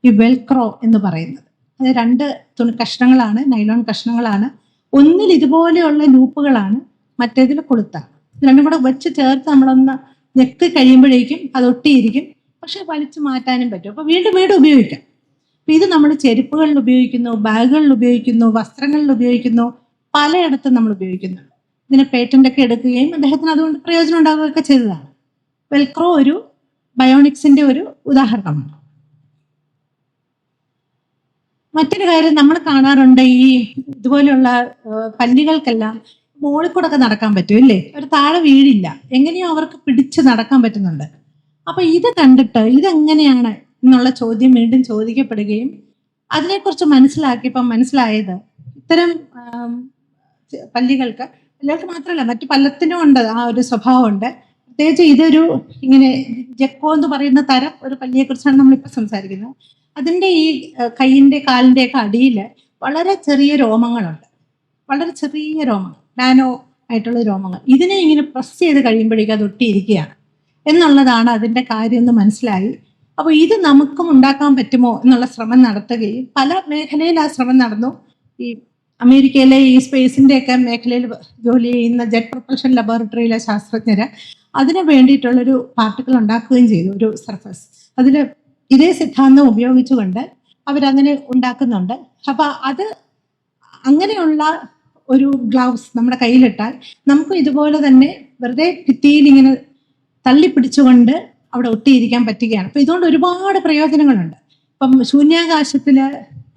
ഈ വെൽക്രോ എന്ന് പറയുന്നത്. അത് 2 തുണി കഷ്ണങ്ങളാണ്, നൈലോൺ കഷ്ണങ്ങളാണ്. ഒന്നിൽ ഇതുപോലെയുള്ള ലൂപ്പുകളാണ്, മറ്റേതിൽ കൊളുത്താണ്. രണ്ടും കൂടെ വെച്ച് ചേർത്ത് നമ്മളൊന്ന് ഞെക്കി കഴിയുമ്പോഴേക്കും അത് ഒട്ടിയിരിക്കും, പക്ഷെ വലിച്ചു മാറ്റാനും പറ്റും. അപ്പോൾ വീണ്ടും വീണ്ടും ഉപയോഗിക്കാം. അപ്പം ഇത് നമ്മൾ ചെരുപ്പുകളിൽ ഉപയോഗിക്കുന്നു, ബാഗുകളിൽ ഉപയോഗിക്കുന്നു, വസ്ത്രങ്ങളിൽ ഉപയോഗിക്കുന്നു, പലയിടത്തും നമ്മൾ ഉപയോഗിക്കുന്നു. ഇതിന് പേറ്റന്റ് ഒക്കെ എടുക്കുകയും അദ്ദേഹത്തിന് അതുകൊണ്ട് പ്രയോജനം ഉണ്ടാവുകയൊക്കെ ചെയ്തതാണ്. വെൽക്രോ ഒരു ബയോണിക്സിന്റെ ഒരു ഉദാഹരണമാണ്. മറ്റൊരു കാര്യം നമ്മൾ കാണാറുണ്ട്, ഈ ഇതുപോലെയുള്ള പല്ലികൾക്കെല്ലാം മുകളിൽ കൂടെ ഒക്കെ നടക്കാൻ പറ്റും, ഇല്ലേ? ഒരു താഴെ വീഴില്ല, എങ്ങനെയോ അവർക്ക് പിടിച്ച് നടക്കാൻ പറ്റുന്നുണ്ട്. അപ്പൊ ഇത് കണ്ടിട്ട് ഇതെങ്ങനെയാണ് എന്നുള്ള ചോദ്യം വീണ്ടും ചോദിക്കപ്പെടുകയും അതിനെക്കുറിച്ച് മനസ്സിലാക്കിയപ്പം മനസ്സിലായത് ഇത്തരം പല്ലികൾക്ക് മാത്രമല്ല മറ്റു പലത്തിനും ഉണ്ട് ആ ഒരു സ്വഭാവമുണ്ട്. പ്രത്യേകിച്ച് ഇതൊരു ഇങ്ങനെ ജെക്കോ എന്ന് പറയുന്ന തരം ഒരു പല്ലിയെ കുറിച്ചാണ് നമ്മളിപ്പോൾ സംസാരിക്കുന്നത്. അതിൻ്റെ ഈ കൈയിൻ്റെ കാലിൻ്റെ ഒക്കെ അടിയിൽ വളരെ ചെറിയ രോമങ്ങളുണ്ട്, വളരെ ചെറിയ രോമങ്ങൾ, നാനോ ആയിട്ടുള്ള രോമങ്ങൾ. ഇതിനെ ഇങ്ങനെ പ്രസ് ചെയ്ത് കഴിയുമ്പോഴേക്കും അത് ഒട്ടിയിരിക്കുകയാണ് എന്നുള്ളതാണ് അതിൻ്റെ കാര്യം എന്ന് മനസ്സിലായി. അപ്പോൾ ഇത് നമുക്കും ഉണ്ടാക്കാൻ പറ്റുമോ എന്നുള്ള ശ്രമം നടത്തുകയും പല മേഖലയിൽ ആ ശ്രമം നടന്നു. ഈ അമേരിക്കയിലെ ഈ സ്പേസിൻ്റെ ഒക്കെ മേഖലയിൽ ജോലി ചെയ്യുന്ന ജെറ്റ് പ്രൊപ്പൽഷൻ ലബോറട്ടറിയിലെ ശാസ്ത്രജ്ഞര് അതിന് വേണ്ടിയിട്ടുള്ളൊരു പാർട്ടിക്കിൾ ഉണ്ടാക്കുകയും ചെയ്തു, ഒരു സർഫസ്. അതിൽ ഇതേ സിദ്ധാന്തം ഉപയോഗിച്ചുകൊണ്ട് അവരങ്ങനെ ഉണ്ടാക്കുന്നുണ്ട്. അപ്പം അത് അങ്ങനെയുള്ള ഒരു ഗ്ലൗസ് നമ്മുടെ കയ്യിലിട്ടാൽ നമുക്ക് ഇതുപോലെ തന്നെ വെറുതെ ഭിത്തിയിൽ ഇങ്ങനെ തള്ളിപ്പിടിച്ചുകൊണ്ട് അവിടെ ഒട്ടിയിരിക്കാൻ പറ്റുകയാണ്. അപ്പം ഇതുകൊണ്ട് ഒരുപാട് പ്രയോജനങ്ങളുണ്ട്. ഇപ്പം ശൂന്യാകാശത്തിൽ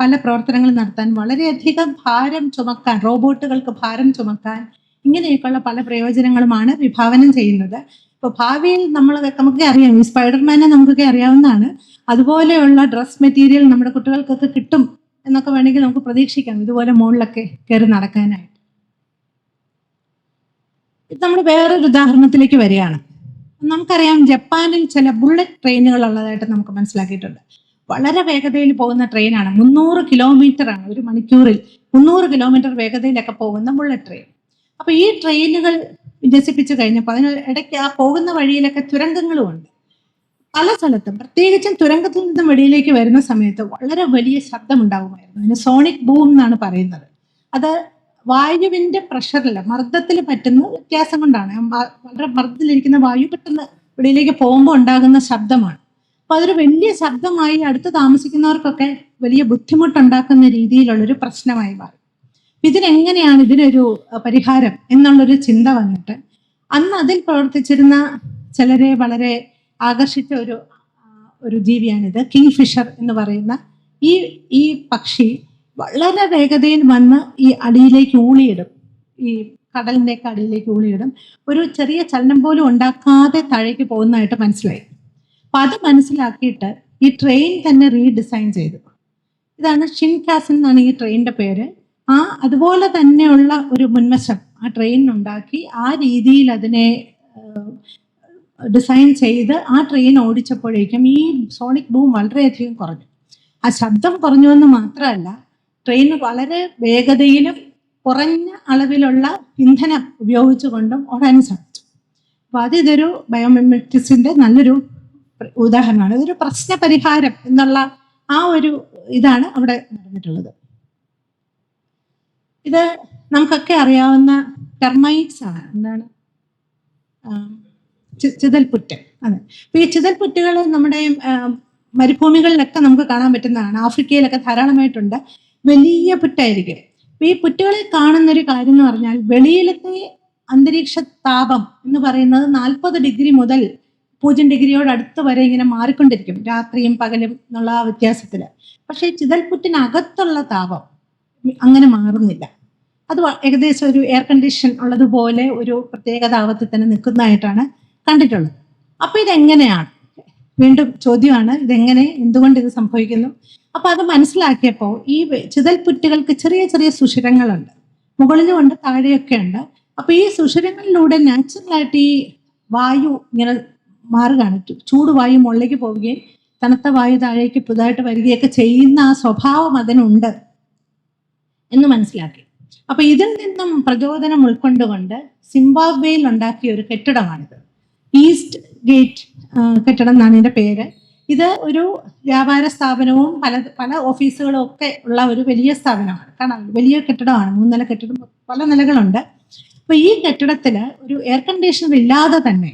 പല പ്രവർത്തനങ്ങളും നടത്താൻ, വളരെയധികം ഭാരം ചുമക്കാൻ, റോബോട്ടുകൾക്ക് ഭാരം ചുമക്കാൻ, ഇങ്ങനെയൊക്കെയുള്ള പല പ്രയോജനങ്ങളുമാണ് വിഭാവനം ചെയ്യുന്നത്. ഇപ്പോൾ ഭാവിയിൽ നമുക്കൊക്കെ അറിയാം, ഈ സ്പൈഡർമാനെ നമുക്കൊക്കെ അറിയാവുന്നതാണ്. അതുപോലെയുള്ള ഡ്രസ് മെറ്റീരിയൽ നമ്മുടെ കുട്ടികൾക്കൊക്കെ കിട്ടും എന്നൊക്കെ വേണമെങ്കിൽ നമുക്ക് പ്രതീക്ഷിക്കാം, ഇതുപോലെ മുകളിലൊക്കെ കയറി നടക്കാനായിട്ട്. ഇത് നമ്മൾ വേറൊരു ഉദാഹരണത്തിലേക്ക് വരികയാണ്. നമുക്കറിയാം, ജപ്പാനിൽ ചില ബുള്ളറ്റ് ട്രെയിനുകൾ ഉള്ളതായിട്ട് നമുക്ക് മനസ്സിലാക്കിയിട്ടുണ്ട്. വളരെ വേഗതയിൽ പോകുന്ന ട്രെയിനാണ്, 300 കിലോമീറ്റർ ആണ് ഒരു മണിക്കൂറിൽ, 300 കിലോമീറ്റർ വേഗതയിലൊക്കെ പോകുന്ന ബുള്ളറ്റ് ട്രെയിൻ. അപ്പൊ ഈ ട്രെയിനുകൾ വിന്യസിപ്പിച്ചു കഴിഞ്ഞപ്പോൾ അതിന് ഇടയ്ക്ക് ആ പോകുന്ന വഴിയിലൊക്കെ തുരങ്കങ്ങളും ഉണ്ട് പല സ്ഥലത്തും. പ്രത്യേകിച്ചും തുരങ്കത്തിൽ നിന്നും വെളിയിലേക്ക് വരുന്ന സമയത്ത് വളരെ വലിയ ശബ്ദം ഉണ്ടാകുമായിരുന്നു. അതിന് സോണിക് ബൂം എന്നാണ് പറയുന്നത്. അത് വായുവിന്റെ പ്രഷറിൽ, മർദ്ദത്തിൽ പറ്റുന്ന വ്യത്യാസം കൊണ്ടാണ്. വളരെ മർദ്ദത്തിലിരിക്കുന്ന വായു പെട്ടെന്ന് വെളിയിലേക്ക് പോകുമ്പോൾ ഉണ്ടാകുന്ന ശബ്ദമാണ്. അപ്പൊ അതൊരു വലിയ ശബ്ദമായി അടുത്ത് താമസിക്കുന്നവർക്കൊക്കെ വലിയ ബുദ്ധിമുട്ടുണ്ടാക്കുന്ന രീതിയിലുള്ളൊരു പ്രശ്നമായി മാറി. ഇതിനെങ്ങനെയാണ് ഇതിനൊരു പരിഹാരം എന്നുള്ളൊരു ചിന്ത വന്നിട്ട് അന്ന് അതിൽ പ്രവർത്തിച്ചിരുന്ന ചിലരെ വളരെ ആകർഷിച്ച ഒരു ജീവിയാണിത്. കിങ് ഫിഷർ എന്ന് പറയുന്ന ഈ പക്ഷി വളരെ വേഗതയിൽ വന്ന് ഈ അടിയിലേക്ക് ഊളിയിടും, ഈ കടലിൻ്റെയൊക്കെ അടിയിലേക്ക് ഊളിയിടും. ഒരു ചെറിയ ചലനം പോലും ഉണ്ടാക്കാതെ താഴേക്ക് പോകുന്നതായിട്ട് മനസ്സിലായി. അപ്പം അത് മനസ്സിലാക്കിയിട്ട് ഈ ട്രെയിൻ തന്നെ റീഡിസൈൻ ചെയ്തു. ഇതാണ് ഷിൻകാസൻ എന്നാണ് ഈ ട്രെയിനിൻ്റെ പേര്. അതുപോലെ തന്നെയുള്ള ഒരു മുൻവശം ആ ട്രെയിനുണ്ടാക്കി ആ രീതിയിൽ അതിനെ ഡിസൈൻ ചെയ്ത് ആ ട്രെയിൻ ഓടിച്ചപ്പോഴേക്കും ഈ സോണിക് ബൂം വളരെയധികം കുറഞ്ഞു. ആ ശബ്ദം കുറഞ്ഞു എന്ന് മാത്രമല്ല, ട്രെയിൻ വളരെ വേഗതയിലും കുറഞ്ഞ അളവിലുള്ള ഇന്ധനം ഉപയോഗിച്ചുകൊണ്ടും ഓടാനും സാധിച്ചു. അപ്പോൾ ഇതൊരു ബയോമിമെറ്റിക്സിൻ്റെ നല്ലൊരു ഉദാഹരണമാണ്. ഇതൊരു പ്രശ്ന പരിഹാരം എന്നുള്ള ആ ഒരു ഇതാണ് അവിടെ നടന്നിട്ടുള്ളത്. ഇത് നമുക്കൊക്കെ അറിയാവുന്ന ടെർമൈറ്റ്സ് ആണ്. എന്താണ്? ചിതൽപുറ്റ്. അതെ. അപ്പോൾ ഈ ചിതൽപുറ്റുകൾ നമ്മുടെ മരുഭൂമികളിലൊക്കെ നമുക്ക് കാണാൻ പറ്റുന്നതാണ്. ആഫ്രിക്കയിലൊക്കെ ധാരാളമായിട്ടുണ്ട്. വലിയ പുറ്റായിരിക്കും. അപ്പോൾ ഈ പുറ്റുകളിൽ കാണുന്നൊരു കാര്യം എന്ന് പറഞ്ഞാൽ, വെളിയിലത്തെ അന്തരീക്ഷ താപം എന്ന് പറയുന്നത് 40 ഡിഗ്രി മുതൽ 0 ഡിഗ്രിയോട് അടുത്ത് വരെ ഇങ്ങനെ മാറിക്കൊണ്ടിരിക്കും, രാത്രിയും പകലും എന്നുള്ള ആ വ്യത്യാസത്തിൽ. പക്ഷേ ചിതൽപുറ്റിനകത്തുള്ള താപം അങ്ങനെ മാറുന്നില്ല. അത് ഏകദേശം ഒരു എയർ കണ്ടീഷൻ ഉള്ളതുപോലെ ഒരു പ്രത്യേക താപത്തിൽ തന്നെ നിൽക്കുന്നതായിട്ടാണ് കണ്ടിട്ടുള്ളത്. അപ്പോൾ ഇതെങ്ങനെയാണ്? വീണ്ടും ചോദ്യമാണ്, എന്തുകൊണ്ട് ഇത് സംഭവിക്കുന്നു? അപ്പോൾ അത് മനസ്സിലാക്കിയപ്പോൾ ഈ ചിതൽപുറ്റുകൾക്ക് ചെറിയ ചെറിയ സുഷിരങ്ങളുണ്ട്, മുകളിലും ഉണ്ട് താഴെയൊക്കെ ഉണ്ട്. അപ്പോൾ ഈ സുഷിരങ്ങളിലൂടെ നാച്ചുറലായിട്ട് ഈ വായു ഇങ്ങനെ മാറുകയാണ്. ചൂടുവായു മുകളിലേക്ക് പോവുകയും തണുത്ത വായു താഴേക്ക് പുതുതായിട്ട് വരികയൊക്കെ ചെയ്യുന്ന ആ സ്വഭാവം അതിനുണ്ട് എന്ന് മനസ്സിലാക്കി. അപ്പൊ ഇതിൽ നിന്നും പ്രചോദനം ഉൾക്കൊണ്ടുകൊണ്ട് സിംബാബ്വേയിൽ ഉണ്ടാക്കിയ ഒരു കെട്ടിടമാണിത്. ഈസ്റ്റ് ഗേറ്റ് കെട്ടിടം എന്നാണ് ഇതിന്റെ പേര്. ഇത് ഒരു വ്യാപാര സ്ഥാപനവും പല ഓഫീസുകളും ഒക്കെ ഉള്ള ഒരു വലിയ സ്ഥാപനമാണ്. കാരണം വലിയ കെട്ടിടമാണ്, 3 നില കെട്ടിടം, പല നിലകളുണ്ട്. അപ്പൊ ഈ കെട്ടിടത്തിൽ ഒരു എയർ കണ്ടീഷണർ ഇല്ലാതെ തന്നെ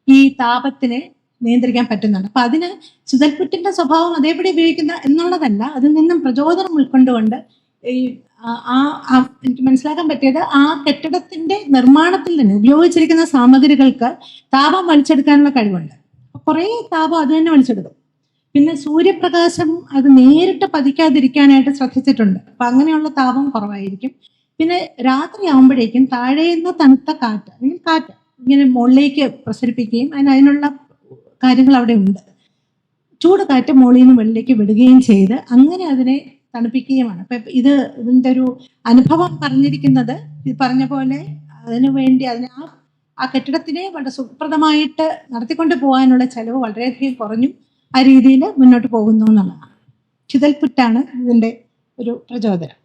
ഈ താപത്തിനെ നിയന്ത്രിക്കാൻ പറ്റുന്നുണ്ട്. അപ്പൊ അതിന് ചിതൽപുറ്റിന്റെ സ്വഭാവം അതേപടി ഉപയോഗിക്കുന്ന എന്നുള്ളതല്ല, അതിൽ നിന്നും പ്രചോദനം ഉൾക്കൊണ്ടുകൊണ്ട് ഈ എനിക്ക് മനസ്സിലാക്കാൻ പറ്റിയത് ആ കെട്ടിടത്തിന്റെ നിർമ്മാണത്തിൽ തന്നെ ഉപയോഗിച്ചിരിക്കുന്ന സാമഗ്രികൾക്ക് താപം വലിച്ചെടുക്കാനുള്ള കഴിവുണ്ട്. കുറേ താപം അത് തന്നെ വലിച്ചെടുക്കും. പിന്നെ സൂര്യപ്രകാശം അത് നേരിട്ട് പതിക്കാതിരിക്കാനായിട്ട് ശ്രദ്ധിച്ചിട്ടുണ്ട്. അപ്പൊ അങ്ങനെയുള്ള താപം കുറവായിരിക്കും. പിന്നെ രാത്രി ആകുമ്പോഴേക്കും താഴേന്ന് തണുത്ത കാറ്റ് അല്ലെങ്കിൽ കാറ്റ് ഇങ്ങനെ മുകളിലേക്ക് പ്രസരിപ്പിക്കുകയും അതിനുള്ള കാര്യങ്ങൾ അവിടെ ഉണ്ട്. ചൂട് കാറ്റ് മുകളിൽ നിന്ന് വെള്ളിലേക്ക് വിടുകയും ചെയ്ത് അങ്ങനെ അതിനെ തണുപ്പിക്കുകയുമാണ്. അപ്പൊ ഇതിന്റെ ഒരു അനുഭവം പറഞ്ഞിരിക്കുന്നത്, ഇത് പറഞ്ഞ പോലെ അതിന് ആ കെട്ടിടത്തിനെ വളരെ സുപ്രദമായിട്ട് നടത്തിക്കൊണ്ട് പോകാനുള്ള ചെലവ് വളരെയധികം കുറഞ്ഞു. ആ രീതിയിൽ മുന്നോട്ട് പോകുന്നു എന്നുള്ളതാണ്. ചിതൽപുറ്റാണ് ഇതിന്റെ ഒരു പ്രചോദനം.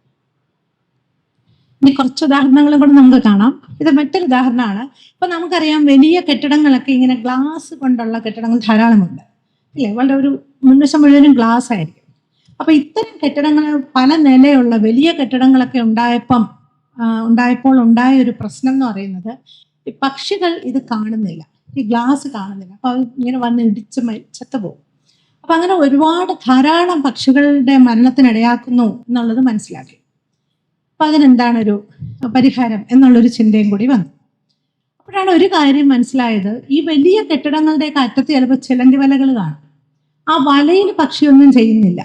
ഇനി കുറച്ച് ഉദാഹരണങ്ങളും കൂടെ നമുക്ക് കാണാം. ഇത് മറ്റൊരു ഉദാഹരണമാണ്. ഇപ്പൊ നമുക്കറിയാം, വലിയ കെട്ടിടങ്ങളൊക്കെ ഇങ്ങനെ ഗ്ലാസ് കൊണ്ടുള്ള കെട്ടിടങ്ങൾ ധാരാളമുണ്ട്, ഇല്ലേ? വളരെ ഒരു മുൻവശം മുഴുവനും ഗ്ലാസ് ആയിരിക്കും. അപ്പൊ ഇത്തരം കെട്ടിടങ്ങൾ, പല നിലയുള്ള വലിയ കെട്ടിടങ്ങളൊക്കെ ഉണ്ടായപ്പോൾ ഉണ്ടായ ഒരു പ്രശ്നം എന്ന് പറയുന്നത്, ഈ പക്ഷികൾ ഇത് കാണുന്നില്ല, ഈ ഗ്ലാസ് കാണുന്നില്ല. അപ്പൊ ഇങ്ങനെ വന്ന് ഇടിച്ച് ചത്തുപോകും. അപ്പൊ അങ്ങനെ ധാരാളം പക്ഷികളുടെ മരണത്തിനിടയാക്കുന്നു എന്നുള്ളത് മനസ്സിലാക്കി. അപ്പൊ അതിനെന്താണ് ഒരു പരിഹാരം എന്നുള്ളൊരു ചിന്തയും കൂടി വന്നു. അപ്പോഴാണ് ഒരു കാര്യം മനസ്സിലായത്, ഈ വലിയ കെട്ടിടങ്ങളുടെയൊക്കെ അറ്റത്ത് ചിലപ്പോൾ ചിലന്തി വലകൾ കാണും. ആ വലയിൽ പക്ഷിയൊന്നും ചെയ്യുന്നില്ല.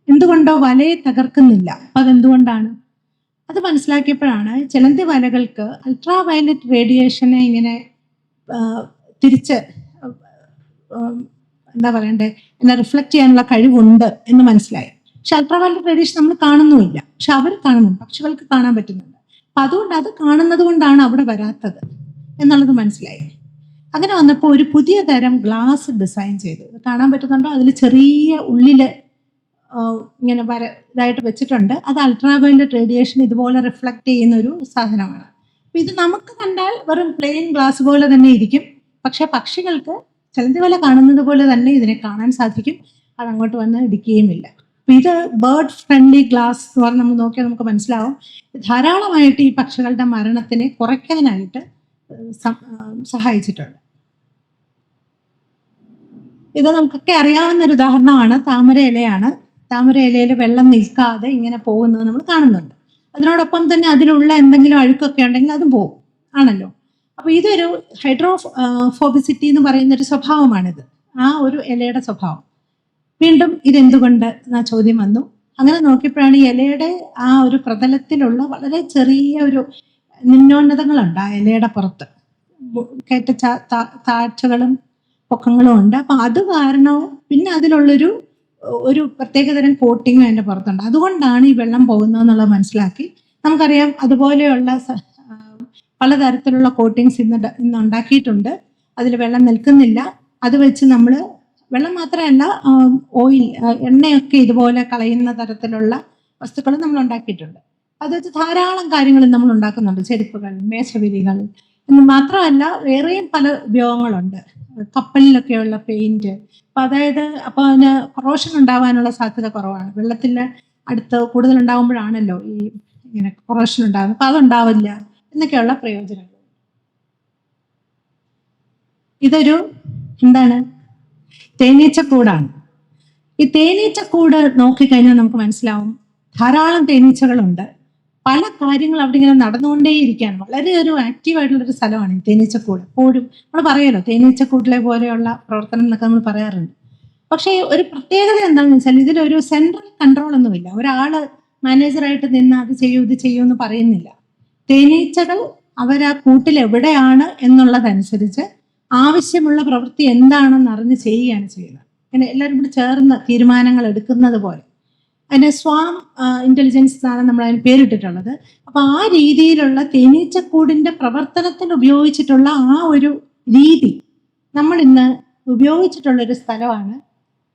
എന്തുകൊണ്ടോ വലയെ തകർക്കുന്നില്ല. അപ്പൊ അതെന്തുകൊണ്ടാണ്? അത് മനസ്സിലാക്കിയപ്പോഴാണ് ചിലന്തി വലകൾക്ക് അൾട്രാ വയലറ്റ് റേഡിയേഷനെ ഇങ്ങനെ തിരിച്ച് റിഫ്ലക്ട് ചെയ്യാനുള്ള കഴിവുണ്ട് എന്ന് മനസ്സിലായി. പക്ഷെ അൾട്രാ വയലറ്റ് റേഡിയേഷൻ നമ്മൾ കാണുന്നുമില്ല, പക്ഷെ അവർ കാണുന്നു, പക്ഷികൾക്ക് കാണാൻ പറ്റുന്നുണ്ട്. അപ്പൊ അതുകൊണ്ട് അത് കാണുന്നത് കൊണ്ടാണ് അവിടെ വരാത്തത് എന്നുള്ളത് മനസ്സിലായി. അങ്ങനെ വന്നപ്പോൾ ഒരു പുതിയ തരം ഗ്ലാസ് ഡിസൈൻ ചെയ്തു. കാണാൻ പറ്റുന്നുണ്ടോ? അതിൽ ചെറിയ ഉള്ളില് ഇങ്ങനെ ഇതായിട്ട് വെച്ചിട്ടുണ്ട്. അത് അൾട്രാ വയലറ്റ് റേഡിയേഷൻ ഇതുപോലെ റിഫ്ലക്ട് ചെയ്യുന്ന ഒരു സാധനമാണ്. അപ്പൊ ഇത് നമുക്ക് കണ്ടാൽ വെറും പ്ലെയിൻ ഗ്ലാസ് പോലെ തന്നെ ഇരിക്കും. പക്ഷെ പക്ഷികൾക്ക് ചിലന്തി വല കാണുന്നത് പോലെ തന്നെ ഇതിനെ കാണാൻ സാധിക്കും. അത് അങ്ങോട്ട് വന്ന് ഇടിക്കുകയുമില്ല. അപ്പൊ ഇത് ബേർഡ് ഫ്രണ്ട്ലി ഗ്ലാസ് എന്ന് പറഞ്ഞ് നമ്മൾ നോക്കിയാൽ നമുക്ക് മനസ്സിലാവും ധാരാളമായിട്ട് ഈ പക്ഷികളുടെ മരണത്തിനെ കുറയ്ക്കാനായിട്ട് സഹായിച്ചിട്ടുണ്ട്. ഇത് നമുക്കൊക്കെ അറിയാവുന്ന ഒരു ഉദാഹരണമാണ് താമര ഇലയാണ്. താമര ഇലയിൽ വെള്ളം നിൽക്കാതെ ഇങ്ങനെ പോകുന്നത് നമ്മൾ കാണുന്നുണ്ട്. അതിനോടൊപ്പം തന്നെ അതിലുള്ള എന്തെങ്കിലും അഴുക്കൊക്കെ ഉണ്ടെങ്കിൽ അതും പോകും ആണല്ലോ. അപ്പൊ ഇതൊരു ഹൈഡ്രോഫോബിസിറ്റി എന്ന് പറയുന്ന ഒരു സ്വഭാവമാണിത്, ആ ഒരു ഇലയുടെ സ്വഭാവം. വീണ്ടും ഇതെന്തുകൊണ്ട് എന്ന ചോദ്യം വന്നു. അങ്ങനെ നോക്കിയപ്പോഴാണ് ഈ ഇലയുടെ ആ ഒരു പ്രതലത്തിലുള്ള വളരെ ചെറിയ ഒരു നിമ്നോന്നതങ്ങളുണ്ട് ആ ഇലയുടെ പുറത്ത്, കയറ്റ താഴ്ചകളും പൊക്കങ്ങളും ഉണ്ട്. അപ്പൊ അത് കാരണവും പിന്നെ അതിലുള്ളൊരു പ്രത്യേകതരം കോട്ടിങ്ങും അതിൻ്റെ പുറത്തുണ്ട്. അതുകൊണ്ടാണ് ഈ വെള്ളം പോകുന്നതെന്നുള്ളത് മനസ്സിലാക്കി. നമുക്കറിയാം അതുപോലെയുള്ള പലതരത്തിലുള്ള കോട്ടിങ്സ് ഇന്ന് ഉണ്ടാക്കിയിട്ടുണ്ട്. അതിൽ വെള്ളം നിൽക്കുന്നില്ല. അത് വെച്ച് നമ്മൾ വെള്ളം മാത്രമല്ല ഓയിൽ, എണ്ണയൊക്കെ ഇതുപോലെ കളയുന്ന തരത്തിലുള്ള വസ്തുക്കൾ നമ്മൾ ഉണ്ടാക്കിയിട്ടുണ്ട്. അത് വെച്ച് ധാരാളം കാര്യങ്ങൾ നമ്മൾ ഉണ്ടാക്കുന്നുണ്ട്. ചെരുപ്പുകൾ, മേശവിരികൾ എന്ന് മാത്രമല്ല വേറെയും പല ഉപയോഗങ്ങളുണ്ട്. കപ്പലിലൊക്കെയുള്ള പെയിന്റ്. അപ്പൊ അതായത് അപ്പൊ അതിന് കൊറോഷൻ ഉണ്ടാവാനുള്ള സാധ്യത കുറവാണ്. വെള്ളത്തിന്റെ അടുത്ത് കൂടുതൽ ഉണ്ടാകുമ്പോഴാണല്ലോ ഈ ഇങ്ങനെ കൊറോഷൻ ഉണ്ടാകുന്നത്. അപ്പൊ അതുണ്ടാവില്ല എന്നൊക്കെയുള്ള പ്രയോജനങ്ങൾ. ഇതൊരു എന്താണ്, തേനീച്ചക്കൂടാണ്. ഈ തേനീച്ചക്കൂട് നോക്കിക്കഴിഞ്ഞാൽ നമുക്ക് മനസ്സിലാവും ധാരാളം തേനീച്ചകളുണ്ട്. പല കാര്യങ്ങൾ അവിടെ ഇങ്ങനെ നടന്നുകൊണ്ടേയിരിക്കുകയാണ്. വളരെ ഒരു ആക്റ്റീവായിട്ടുള്ളൊരു സ്ഥലമാണ് ഈ തേനീച്ചക്കൂട്. എപ്പോഴും നമ്മൾ പറയുമല്ലോ തേനീച്ചക്കൂട്ടിലെ പോലെയുള്ള പ്രവർത്തനം എന്നൊക്കെ നമ്മൾ പറയാറുണ്ട്. പക്ഷേ ഒരു പ്രത്യേകത എന്താണെന്ന് വെച്ചാൽ ഇതിലൊരു സെൻട്രൽ കൺട്രോൾ ഒന്നുമില്ല. ഒരാള് മാനേജറായിട്ട് നിന്ന് അത് ചെയ്യൂ ഇത് ചെയ്യൂ എന്ന് പറയുന്നില്ല. തേനീച്ചകൾ അവരാ കൂട്ടിൽ എവിടെയാണ് എന്നുള്ളതനുസരിച്ച് ആവശ്യമുള്ള പ്രവൃത്തി എന്താണെന്ന് അറിഞ്ഞ് ചെയ്യുകയാണ് ചെയ്യുന്നത്. അങ്ങനെ എല്ലാവരും കൂടി ചേർന്ന് തീരുമാനങ്ങൾ എടുക്കുന്നത് പോലെ. അതിന് സ്വാം ഇന്റലിജൻസ് എന്നാണ് നമ്മൾ അതിന് പേരിട്ടിട്ടുള്ളത്. അപ്പൊ ആ രീതിയിലുള്ള തേനീച്ചക്കൂടിന്റെ പ്രവർത്തനത്തിന് ഉപയോഗിച്ചിട്ടുള്ള ആ ഒരു രീതി നമ്മൾ ഇന്ന് ഉപയോഗിച്ചിട്ടുള്ളൊരു സ്ഥലമാണ്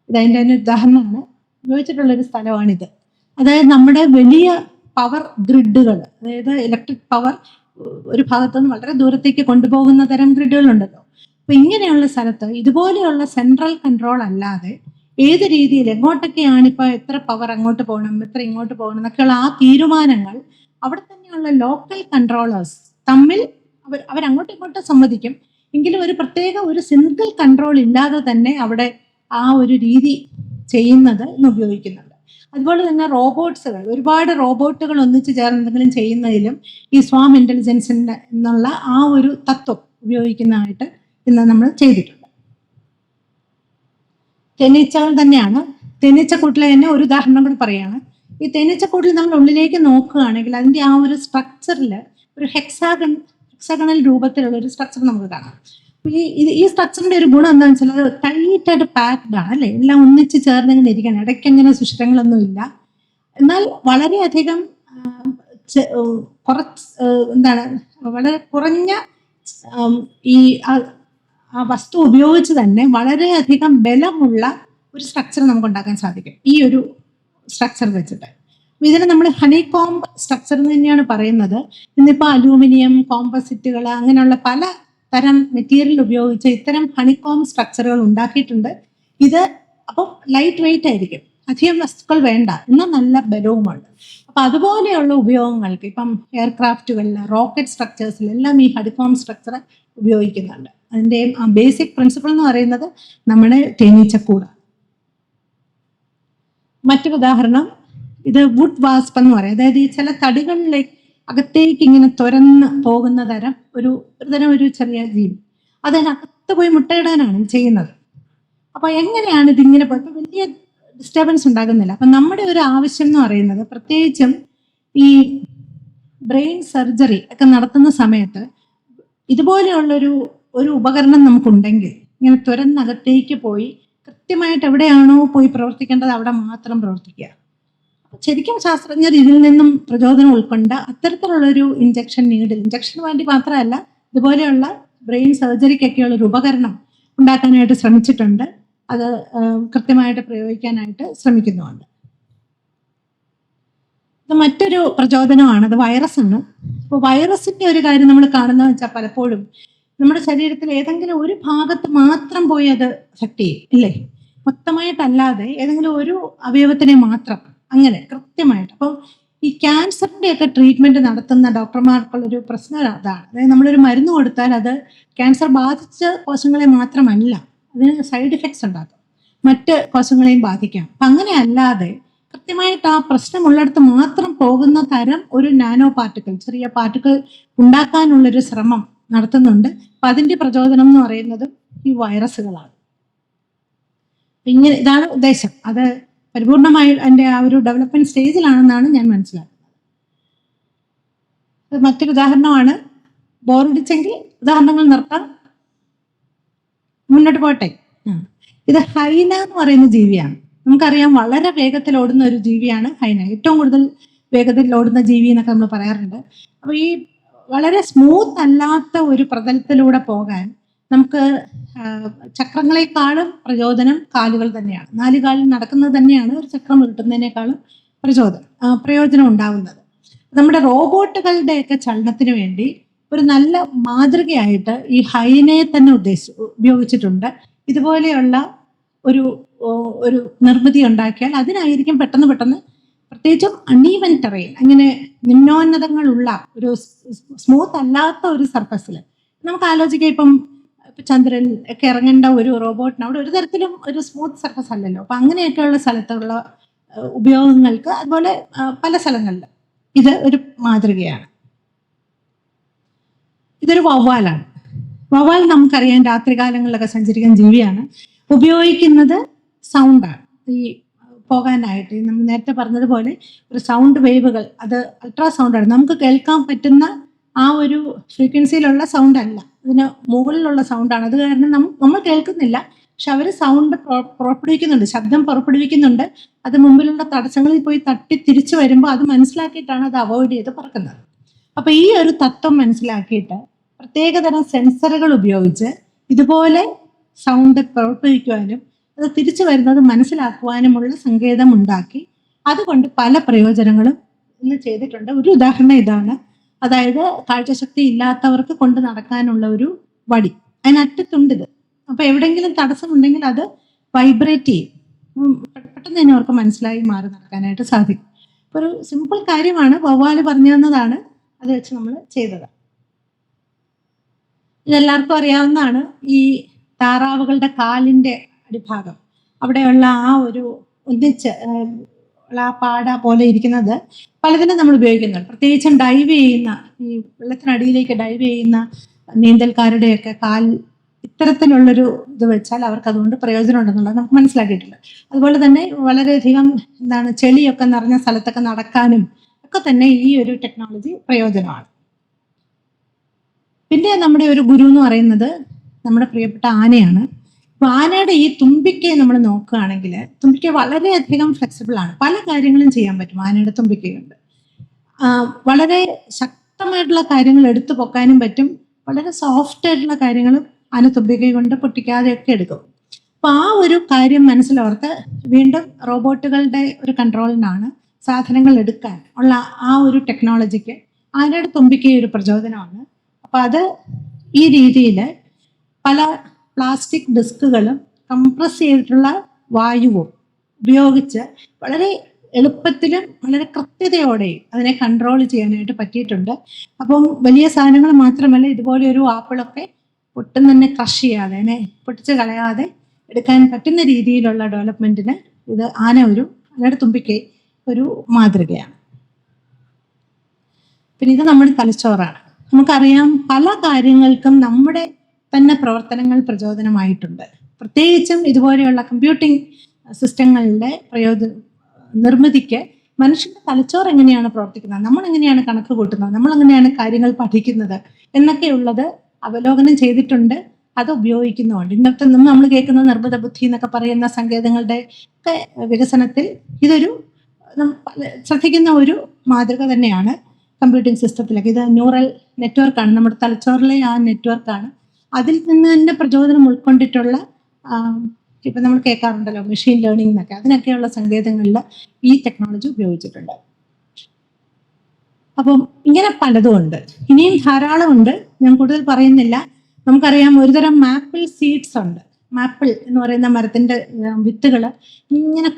ഇത്. അതിൻ്റെ തന്നെ ഉദാഹരണമാണ് ഉപയോഗിച്ചിട്ടുള്ളൊരു സ്ഥലമാണിത്. അതായത് നമ്മുടെ വലിയ പവർ ഗ്രിഡുകൾ, അതായത് ഇലക്ട്രിക് പവർ ഒരു ഭാഗത്തുനിന്ന് വളരെ ദൂരത്തേക്ക് കൊണ്ടുപോകുന്ന തരം ഗ്രിഡുകളുണ്ടല്ലോ. അപ്പൊ ഇങ്ങനെയുള്ള സ്ഥലത്ത് ഇതുപോലെയുള്ള സെൻട്രൽ കൺട്രോൾ അല്ലാതെ ഏത് രീതിയിൽ എങ്ങോട്ടൊക്കെയാണ് ഇപ്പോൾ എത്ര പവർ അങ്ങോട്ട് പോകണം, എത്ര ഇങ്ങോട്ട് പോകണം എന്നൊക്കെയുള്ള ആ തീരുമാനങ്ങൾ അവിടെ തന്നെയുള്ള ലോക്കൽ കൺട്രോളേഴ്സ് തമ്മിൽ അവരങ്ങോട്ടും ഇങ്ങോട്ടും സമ്മതിക്കും. എങ്കിലും ഒരു പ്രത്യേക ഒരു സിംഗിൾ കൺട്രോൾ ഇല്ലാതെ തന്നെ അവിടെ ആ ഒരു രീതി ചെയ്യുന്നത് ഇന്ന് ഉപയോഗിക്കുന്നുണ്ട്. അതുപോലെ തന്നെ റോബോട്ട്സുകൾ, ഒരുപാട് റോബോട്ടുകൾ ഒന്നിച്ച് ചേർന്ന് എന്തെങ്കിലും ചെയ്യുന്നതിലും ഈ സ്വാം ഇന്റലിജൻസിൻ്റെ എന്നുള്ള ആ ഒരു തത്വം ഉപയോഗിക്കുന്നതായിട്ട് ഇന്ന് നമ്മൾ ചെയ്തിട്ടുണ്ട്. തേനീച്ചകൾ തന്നെയാണ്. തേനീച്ചക്കൂട്ടിലെ തന്നെ ഒരു ഉദാഹരണം കൂടി പറയുകയാണ്. ഈ തേനീച്ചക്കൂട്ടിൽ നമ്മൾ ഉള്ളിലേക്ക് നോക്കുകയാണെങ്കിൽ അതിൻ്റെ ആ ഒരു സ്ട്രക്ചറിൽ ഒരു ഹെക്സാഗണൽ രൂപത്തിലുള്ള ഒരു സ്ട്രക്ചർ നമുക്ക് കാണാം. ഈ സ്ട്രക്ചറിന്റെ ഒരു ഗുണം എന്താണെന്ന് വെച്ചാൽ അത് ടൈറ്റായിട്ട് പാക്ഡ് ആണ് അല്ലേ, എല്ലാം ഒന്നിച്ച് ചേർന്നിങ്ങനെ ഇരിക്കണം. ഇടയ്ക്ക് അങ്ങനെ സുഷിരങ്ങളൊന്നും ഇല്ല. എന്നാൽ വളരെയധികം വളരെ കുറഞ്ഞ ഈ ആ വസ്തു ഉപയോഗിച്ച് തന്നെ വളരെയധികം ബലമുള്ള ഒരു സ്ട്രക്ചർ നമുക്ക് ഉണ്ടാക്കാൻ സാധിക്കും ഈ ഒരു സ്ട്രക്ചർ വെച്ചിട്ട്. ഇതിന് നമ്മൾ ഹണി കോംബ് സ്ട്രക്ചർ എന്ന് തന്നെയാണ് പറയുന്നത്. ഇന്നിപ്പോൾ അലൂമിനിയം കോമ്പോസിറ്റുകൾ അങ്ങനെയുള്ള പല തരം മെറ്റീരിയൽ ഉപയോഗിച്ച് ഇത്തരം ഹണികോം സ്ട്രക്ചറുകൾ ഉണ്ടാക്കിയിട്ടുണ്ട്. ഇത് അപ്പം ലൈറ്റ് വെയിറ്റ് ആയിരിക്കും, അധികം വസ്തുക്കൾ വേണ്ട, എന്നാൽ നല്ല ബലവുമുണ്ട്. അപ്പം അതുപോലെയുള്ള ഉപയോഗങ്ങൾക്ക് ഇപ്പം എയർക്രാഫ്റ്റുകളിൽ, റോക്കറ്റ് സ്ട്രക്ചേഴ്സിലെല്ലാം ഈ ഹണികോം സ്ട്രക്ചർ ഉപയോഗിക്കുന്നുണ്ട്. അതിൻ്റെ ബേസിക് പ്രിൻസിപ്പിൾ എന്ന് പറയുന്നത് നമ്മുടെ തേനീച്ചക്കൂട്. മറ്റൊരു ഉദാഹരണം ഇത് വുഡ് വാസ്പ് എന്ന് പറയും. അതായത് ഈ ചില തടികളിലേക്ക് അകത്തേക്ക് ഇങ്ങനെ തുരന്ന് പോകുന്ന തരം ഒരു ചെറിയ ജീവി, അതിനകത്ത് പോയി മുട്ടയിടാനാണ് ചെയ്യുന്നത്. അപ്പൊ എങ്ങനെയാണ് ഇതിങ്ങനെ പോയി വലിയ ഡിസ്റ്റർബൻസ് ഉണ്ടാകുന്നില്ല. അപ്പൊ നമ്മുടെ ഒരു ആവശ്യം എന്ന് പറയുന്നത് പ്രത്യേകിച്ചും ഈ ബ്രെയിൻ സർജറി ഒക്കെ നടത്തുന്ന സമയത്ത് ഇതുപോലെയുള്ളൊരു ഉപകരണം നമുക്കുണ്ടെങ്കിൽ ഇങ്ങനെ തുരന്നകത്തേക്ക് പോയി കൃത്യമായിട്ട് എവിടെയാണോ പോയി പ്രവർത്തിക്കേണ്ടത് അവിടെ മാത്രം പ്രവർത്തിക്കുക. ശരിക്കും ശാസ്ത്രജ്ഞർ ഇതിൽ നിന്നും പ്രചോദനം ഉൾക്കൊണ്ട് അത്തരത്തിലുള്ളൊരു ഇഞ്ചക്ഷന് വേണ്ടി മാത്രമല്ല ഇതുപോലെയുള്ള ബ്രെയിൻ സർജറിക്കൊക്കെയുള്ള ഒരു ഉപകരണം ഉണ്ടാക്കാനായിട്ട് ശ്രമിച്ചിട്ടുണ്ട്. അത് കൃത്യമായിട്ട് പ്രയോഗിക്കാനായിട്ട് ശ്രമിക്കുന്നുമുണ്ട്. ഇത് മറ്റൊരു പ്രചോദനമാണ്, അത് വൈറസാണ്. അപ്പോൾ വൈറസിന്റെ ഒരു കാര്യം നമ്മൾ കാണുന്നത് വെച്ചാൽ പലപ്പോഴും നമ്മുടെ ശരീരത്തിൽ ഏതെങ്കിലും ഒരു ഭാഗത്ത് മാത്രം പോയി അത് എഫക്ട് ചെയ്യും ഇല്ലേ. മൊത്തമായിട്ടല്ലാതെ ഏതെങ്കിലും ഒരു അവയവത്തിനെ മാത്രം, അങ്ങനെ കൃത്യമായിട്ട്. അപ്പോൾ ഈ ക്യാൻസറിന്റെ ഒക്കെ ട്രീറ്റ്മെന്റ് നടത്തുന്ന ഡോക്ടർമാർക്കുള്ളൊരു പ്രശ്നം അതാണ്. അതായത് നമ്മളൊരു മരുന്ന് കൊടുത്താൽ അത് ക്യാൻസർ ബാധിച്ച കോശങ്ങളെ മാത്രമല്ല, അതിന് സൈഡ് എഫക്ട്സ് ഉണ്ടാക്കും, മറ്റ് കോശങ്ങളെയും ബാധിക്കാം. അപ്പം അങ്ങനെ അല്ലാതെ കൃത്യമായിട്ട് ആ പ്രശ്നമുള്ളിടത്ത് മാത്രം പോകുന്ന തരം ഒരു നാനോ പാർട്ടിക്കിൾ, ചെറിയ പാർട്ടിക്കിൾ ഉണ്ടാക്കാനുള്ളൊരു ശ്രമം നടത്തുന്നുണ്ട്. അപ്പം അതിൻ്റെ പ്രചോദനം എന്ന് പറയുന്നത് ഈ വൈറസുകളാണ്. ഇങ്ങനെ ഇതാണ് ഉദ്ദേശം. അത് പരിപൂർണമായി അതിൻ്റെ ആ ഒരു ഡെവലപ്മെന്റ് സ്റ്റേജിലാണെന്നാണ് ഞാൻ മനസ്സിലാക്കുന്നത്. മറ്റൊരു ഉദാഹരണമാണ്. ബോറടിച്ചെങ്കിൽ ഉദാഹരണങ്ങൾ നിർത്താം, മുന്നോട്ട് പോട്ടെ. ഇത് ഹൈന എന്ന് പറയുന്ന ജീവിയാണ്. നമുക്കറിയാം വളരെ വേഗത്തിൽ ഓടുന്ന ഒരു ജീവിയാണ് ഹൈന. ഏറ്റവും കൂടുതൽ വേഗത്തിൽ ഓടുന്ന ജീവി എന്നൊക്കെ നമ്മൾ പറയാറുണ്ട്. അപ്പോൾ ഈ വളരെ സ്മൂത്ത് അല്ലാത്ത ഒരു പ്രതലത്തിലൂടെ പോകാൻ നമുക്ക് ചക്രങ്ങളെക്കാളും പ്രചോദനം കാലുകൾ തന്നെയാണ്. 4 കാലിൽ നടക്കുന്നത് തന്നെയാണ് ഒരു ചക്രം ഉരുട്ടുന്നതിനേക്കാളും പ്രയോജനം ഉണ്ടാവുന്നത്. നമ്മുടെ റോബോട്ടുകളുടെയൊക്കെ ചലനത്തിന് വേണ്ടി ഒരു നല്ല മാതൃകയായിട്ട് ഈ ഹൈനയെ തന്നെ ഉപയോഗിച്ചിട്ടുണ്ട്. ഇതുപോലെയുള്ള ഒരു നിർമ്മിതി ഉണ്ടാക്കിയാൽ അതിനായിരിക്കും പെട്ടെന്ന് പ്രത്യേകിച്ചും അൺഈവൻ ടെറൈൻ, അങ്ങനെ നിമ്നോന്നതങ്ങളുള്ള ഒരു സ്മൂത്ത് അല്ലാത്ത ഒരു സർഫസിൽ നമുക്ക് ആലോചിക്കാം. ഇപ്പം ചന്ദ്രൻ ഒക്കെ ഇറങ്ങേണ്ട ഒരു റോബോട്ടിന് അവിടെ ഒരു തരത്തിലും ഒരു സ്മൂത്ത് സർഫസ് അല്ലല്ലോ. അപ്പം അങ്ങനെയൊക്കെയുള്ള സ്ഥലത്തുള്ള ഉപയോഗങ്ങൾക്ക് അതുപോലെ പല സ്ഥലങ്ങളിൽ ഇത് ഒരു മാതൃകയാണ്. ഇതൊരു വവ്വാലാണ്. വവ്വാൽ നമുക്കറിയാം രാത്രികാലങ്ങളിലൊക്കെ സഞ്ചരിക്കുന്ന ജീവിയാണ്. ഉപയോഗിക്കുന്നത് സൗണ്ടാണ് ഈ പോകാനായിട്ട്. നമ്മൾ നേരത്തെ പറഞ്ഞതുപോലെ ഒരു സൗണ്ട് വേവുകൾ, അത് അൾട്രാസൗണ്ടാണ്. നമുക്ക് കേൾക്കാൻ പറ്റുന്ന ആ ഒരു ഫ്രീക്വൻസിയിലുള്ള സൗണ്ട് അല്ല, ഇതിന് മുകളിലുള്ള സൗണ്ടാണ്. അത് കാരണം നമ്മൾ കേൾക്കുന്നില്ല, പക്ഷെ അവർ സൗണ്ട് പുറപ്പെടുവിക്കുന്നുണ്ട്, ശബ്ദം പുറപ്പെടുവിക്കുന്നുണ്ട്. അത് മുമ്പിലുള്ള തടസ്സങ്ങളിൽ പോയി തട്ടി തിരിച്ചു വരുമ്പോൾ അത് മനസ്സിലാക്കിയിട്ടാണ് അത് അവോയ്ഡ് ചെയ്ത് പറക്കുന്നത്. അപ്പൊ ഈ ഒരു തത്വം മനസ്സിലാക്കിയിട്ട് പ്രത്യേകതരം സെൻസറുകൾ ഉപയോഗിച്ച് ഇതുപോലെ സൗണ്ട് പുറപ്പെടുവിക്കുവാനും അത് തിരിച്ചു വരുന്നത് മനസ്സിലാക്കുവാനുമുള്ള സങ്കേതം ഉണ്ടാക്കി അതുകൊണ്ട് പല പ്രയോജനങ്ങളും ഇന്ന് ചെയ്തിട്ടുണ്ട്. ഒരു ഉദാഹരണം ഇതാണ്. അതായത് കാഴ്ചശക്തി ഇല്ലാത്തവർക്ക് കൊണ്ട് നടക്കാനുള്ള ഒരു വടി, അതിനറ്റത്തുണ്ടിത്. അപ്പൊ എവിടെയെങ്കിലും തടസ്സമുണ്ടെങ്കിൽ അത് വൈബ്രേറ്റ് ചെയ്യും, പെട്ടെന്ന് തന്നെ അവർക്ക് മനസ്സിലായി മാറി നടക്കാനായിട്ട് സാധിക്കും. അപ്പൊ ഒരു സിമ്പിൾ കാര്യമാണ്, വവ്വാല് പറഞ്ഞു തന്നതാണ്, അത് വെച്ച് നമ്മൾ ചെയ്തത്. ഇതെല്ലാവർക്കും അറിയാവുന്നതാണ്. ഈ താറാവുകളുടെ കാലിൻ്റെ അടിഭാഗം അവിടെയുള്ള ആ ഒരു ഒന്നിച്ച് ആ പാട പോലെ ഇരിക്കുന്നത് പലതിനും നമ്മൾ ഉപയോഗിക്കുന്നുണ്ട്. പ്രത്യേകിച്ചും ഡൈവ് ചെയ്യുന്ന, ഈ വെള്ളത്തിനടിയിലേക്ക് ഡൈവ് ചെയ്യുന്ന നീന്തൽക്കാരുടെയൊക്കെ കാൽ ഇത്തരത്തിലുള്ളൊരു ഇത് വെച്ചാൽ അവർക്ക് അതുകൊണ്ട് പ്രയോജനം ഉണ്ടെന്നുള്ളത് നമുക്ക് മനസ്സിലാക്കിയിട്ടുണ്ട്. അതുപോലെ തന്നെ വളരെയധികം ചെളിയൊക്കെ നിറഞ്ഞ സ്ഥലത്തൊക്കെ നടക്കാനും ഒക്കെ തന്നെ ഈ ഒരു ടെക്നോളജി പ്രയോജനമാണ്. പിന്നെ നമ്മുടെ ഒരു ഗുരു എന്ന് പറയുന്നത് നമ്മുടെ പ്രിയപ്പെട്ട ആനയാണ്. അപ്പൊ ആനയുടെ ഈ തുമ്പിക്കയെ നമ്മൾ നോക്കുകയാണെങ്കിൽ തുമ്പിക്ക വളരെയധികം ഫ്ലെക്സിബിൾ ആണ്. പല കാര്യങ്ങളും ചെയ്യാൻ പറ്റും ആനയുടെ തുമ്പിക്കയുണ്ട്. വളരെ ശക്തമായിട്ടുള്ള കാര്യങ്ങൾ എടുത്തു പൊക്കാനും പറ്റും, വളരെ സോഫ്റ്റ് ആയിട്ടുള്ള കാര്യങ്ങളും ആന തുമ്പിക്കൈ കൊണ്ട് പൊട്ടിക്കാതെയൊക്കെ എടുക്കും. അപ്പൊ ആ ഒരു കാര്യം മനസ്സിലോർത്ത് വീണ്ടും റോബോട്ടുകളുടെ ഒരു കൺട്രോളിനാണ് സാധനങ്ങൾ എടുക്കാൻ ഉള്ള ആ ഒരു ടെക്നോളജിക്ക് ആനയുടെ തുമ്പിക്കൈ ഒരു പ്രചോദനമാണ്. അപ്പൊ അത് ഈ രീതിയിൽ പല പ്ലാസ്റ്റിക് ഡിസ്കുകളും കംപ്രസ് ചെയ്തിട്ടുള്ള വായുവും ഉപയോഗിച്ച് വളരെ എളുപ്പത്തിലും വളരെ കൃത്യതയോടെയും അതിനെ കൺട്രോൾ ചെയ്യാനായിട്ട് പറ്റിയിട്ടുണ്ട്. അപ്പം വലിയ സാധനങ്ങൾ മാത്രമല്ല, ഇതുപോലെ ഒരു ആപ്പിളൊക്കെ ഒട്ടും തന്നെ ക്രഷ് ചെയ്യാതെ, അതിനെ പൊട്ടിച്ച് കളയാതെ എടുക്കാൻ പറ്റുന്ന രീതിയിലുള്ള ഡെവലപ്മെന്റിന് ഇത് ആനയുടെ തുമ്പിക്കൈ ഒരു മാതൃകയാണ്. പിന്നെ ഇത് നമ്മുടെ തലച്ചോറാണ്. നമുക്കറിയാം പല കാര്യങ്ങൾക്കും നമ്മുടെ തന്നെ പ്രവർത്തനങ്ങൾ പ്രചോദനമായിട്ടുണ്ട്. പ്രത്യേകിച്ചും ഇതുപോലെയുള്ള കമ്പ്യൂട്ടിംഗ് സിസ്റ്റങ്ങളുടെ നിർമ്മിതിക്ക് മനുഷ്യന്റെ തലച്ചോറ് എങ്ങനെയാണ് പ്രവർത്തിക്കുന്നത്, നമ്മൾ എങ്ങനെയാണ് കണക്ക് കൂട്ടുന്നത്, നമ്മൾ എങ്ങനെയാണ് കാര്യങ്ങൾ പഠിക്കുന്നത് എന്നൊക്കെയുള്ളത് അവലോകനം ചെയ്തിട്ടുണ്ട്. അത് ഉപയോഗിക്കുന്നുണ്ട്. ഇന്നത്തെ നമ്മൾ കേൾക്കുന്ന നിർമ്മിത ബുദ്ധി എന്നൊക്കെ പറയുന്ന സങ്കേതങ്ങളുടെ ഒക്കെ വികസനത്തിൽ ഇതൊരു ശ്രദ്ധിക്കുന്ന ഒരു മാതൃക തന്നെയാണ്. കമ്പ്യൂട്ടിംഗ് സിസ്റ്റത്തിലൊക്കെ ഇത് ന്യൂറൽ നെറ്റ്വർക്കാണ്, നമ്മുടെ തലച്ചോറിലെ ആ നെറ്റ്വർക്കാണ്. അതിൽ നിന്ന് തന്നെ പ്രചോദനം ഉൾക്കൊണ്ടിട്ടുള്ള ഇപ്പം നമ്മൾ കേൾക്കാറുണ്ടല്ലോ മെഷീൻ ലേണിംഗ് എന്നൊക്കെ, അതിനൊക്കെയുള്ള സങ്കേതങ്ങളിൽ ഈ ടെക്നോളജി ഉപയോഗിച്ചിട്ടുണ്ട്. അപ്പം ഇങ്ങനെ പലതും ഉണ്ട്, ഇനിയും ധാരാളം ഉണ്ട്, ഞാൻ കൂടുതൽ പറയുന്നില്ല. നമുക്കറിയാം ഒരുതരം ആപ്പിൾ സീഡ്സ് ഉണ്ട്. മാപ്പിൾ എന്ന് പറയുന്ന മരത്തിൻ്റെ വിത്തുകൾ ഇങ്ങനെ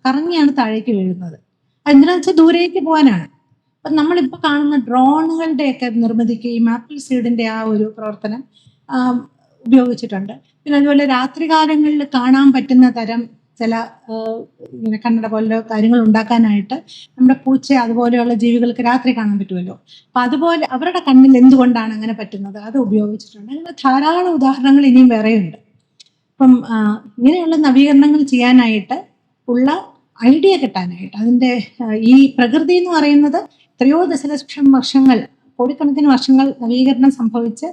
കറങ്ങിയാണ് താഴേക്ക് വീഴുന്നത്. എന്തിനാണെന്ന് വെച്ചാൽ ദൂരേക്ക് പോകാനാണ്. അപ്പം നമ്മളിപ്പോൾ കാണുന്ന ഡ്രോണുകളുടെയൊക്കെ നിർമ്മിതിക്ക് ഈ മാപ്പിൾ സീഡിൻ്റെ ആ ഒരു പ്രവർത്തനം ഉപയോഗിച്ചിട്ടുണ്ട്. പിന്നെ അതുപോലെ രാത്രികാലങ്ങളിൽ കാണാൻ പറ്റുന്ന തരം ചില ഇങ്ങനെ കണ്ണട പോലുള്ള കാര്യങ്ങൾ ഉണ്ടാക്കാനായിട്ട് നമ്മുടെ പൂച്ച അതുപോലെയുള്ള ജീവികൾക്ക് രാത്രി കാണാൻ പറ്റുമല്ലോ. അപ്പം അതുപോലെ അവരുടെ കണ്ണിൽ എന്തുകൊണ്ടാണ് അങ്ങനെ പറ്റുന്നത്, അത് ഉപയോഗിച്ചിട്ടുണ്ട്. അങ്ങനെ ധാരാളം ഉദാഹരണങ്ങൾ ഇനിയും വേറെയുണ്ട്. അപ്പം ഇങ്ങനെയുള്ള നവീകരണങ്ങൾ ചെയ്യാനായിട്ട് ഉള്ള ഐഡിയ കിട്ടാനായിട്ട് അതിൻ്റെ ഈ പ്രകൃതി എന്ന് പറയുന്നത് എത്രയോ ദശലക്ഷം വർഷങ്ങൾ, കോടിക്കണക്കിന് വർഷങ്ങൾ നവീകരണം സംഭവിച്ച്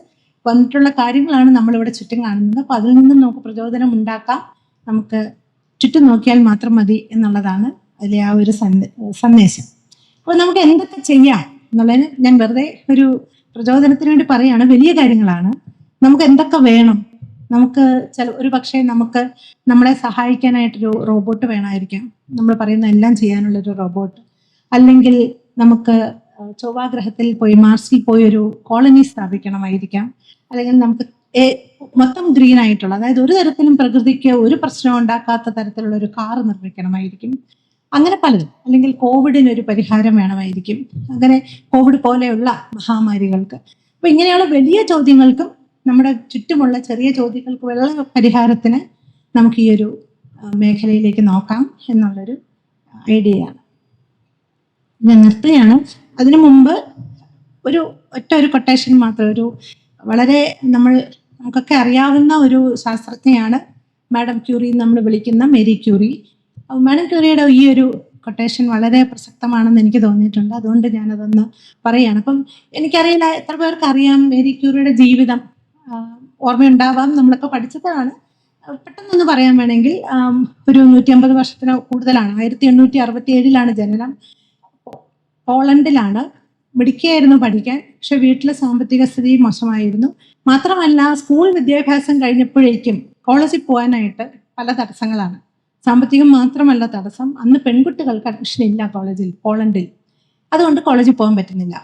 വന്നിട്ടുള്ള കാര്യങ്ങളാണ് നമ്മളിവിടെ ചുറ്റും കാണുന്നത്. അപ്പോൾ അതിൽ നിന്നും നമുക്ക് പ്രചോദനം ഉണ്ടാക്കാം. നമുക്ക് ചുറ്റും നോക്കിയാൽ മാത്രം മതി എന്നുള്ളതാണ് അതിലെ ആ ഒരു സന്ദേശം. അപ്പോൾ നമുക്ക് എന്തൊക്കെ ചെയ്യാം എന്നുള്ളതിന് ഞാൻ വെറുതെ ഒരു പ്രചോദനത്തിന് വേണ്ടി പറയുകയാണ്. വലിയ കാര്യങ്ങളാണ്. നമുക്ക് എന്തൊക്കെ വേണം? നമുക്ക് ഒരു പക്ഷേ നമുക്ക് നമ്മളെ സഹായിക്കാനായിട്ടൊരു റോബോട്ട് വേണമായിരിക്കാം, നമ്മൾ പറയുന്ന എല്ലാം ചെയ്യാനുള്ളൊരു റോബോട്ട്. അല്ലെങ്കിൽ നമുക്ക് ചൊവ്വാഗ്രഹത്തിൽ പോയി മാർസിൽ പോയി ഒരു കോളനി സ്ഥാപിക്കണമായിരിക്കാം. അല്ലെങ്കിൽ നമുക്ക് മൊത്തം ഗ്രീൻ ആയിട്ടുള്ള, അതായത് ഒരു തരത്തിലും പ്രകൃതിക്ക് ഒരു പ്രശ്നം ഉണ്ടാക്കാത്ത തരത്തിലുള്ള ഒരു കാർ നിർമ്മിക്കണമായിരിക്കും. അങ്ങനെ പലതും. അല്ലെങ്കിൽ കോവിഡിനൊരു പരിഹാരം വേണമായിരിക്കും, അങ്ങനെ കോവിഡ് പോലെയുള്ള മഹാമാരികൾക്ക്. അപ്പോൾ ഇങ്ങനെയുള്ള വലിയ ചോദ്യങ്ങൾക്കും നമ്മുടെ ചുറ്റുമുള്ള ചെറിയ ചോദ്യങ്ങൾക്കുള്ള പരിഹാരത്തിന് നമുക്ക് ഈ ഒരു മേഖലയിലേക്ക് നോക്കാം എന്നുള്ളൊരു ഐഡിയയാണ്. ഞാൻ നിർത്തുകയാണ്. അതിനു മുമ്പ് ഒരു കൊട്ടേഷൻ മാത്രം. വളരെ നമുക്കൊക്കെ അറിയാവുന്ന ഒരു ശാസ്ത്രജ്ഞയാണ് മാഡം ക്യൂറി നമ്മൾ വിളിക്കുന്ന മേരി ക്യൂറി. മാഡം ക്യൂറിയുടെ ഈ ഒരു കൊട്ടേഷൻ വളരെ പ്രസക്തമാണെന്ന് എനിക്ക് തോന്നിയിട്ടുണ്ട്. അതുകൊണ്ട് ഞാനതൊന്ന് പറയുകയാണ്. അപ്പം എനിക്കറിയില്ല എത്ര പേർക്ക് അറിയാം മേരി ക്യൂറിയുടെ ജീവിതം. ഓർമ്മയുണ്ടാവാം, നമ്മളൊക്കെ പഠിച്ചതാണ്. പെട്ടെന്നൊന്ന് പറയാൻ വേണമെങ്കിൽ ഒരു 150 വർഷത്തിന് കൂടുതലാണ്. 1867 ജനനം. പോളണ്ടിലാണ്. മിടുക്കിയായിരുന്നു പഠിക്കാൻ. പക്ഷെ വീട്ടിലെ സാമ്പത്തിക സ്ഥിതി മോശമായിരുന്നു. മാത്രമല്ല സ്കൂൾ വിദ്യാഭ്യാസം കഴിഞ്ഞപ്പോഴേക്കും കോളേജിൽ പോകാനായിട്ട് പല തടസ്സങ്ങളാണ്. സാമ്പത്തികം മാത്രമല്ല തടസ്സം, അന്ന് പെൺകുട്ടികൾക്ക് അഡ്മിഷൻ ഇല്ല കോളേജിൽ, പോളണ്ടിൽ. അതുകൊണ്ട് കോളേജിൽ പോകാൻ പറ്റുന്നില്ല.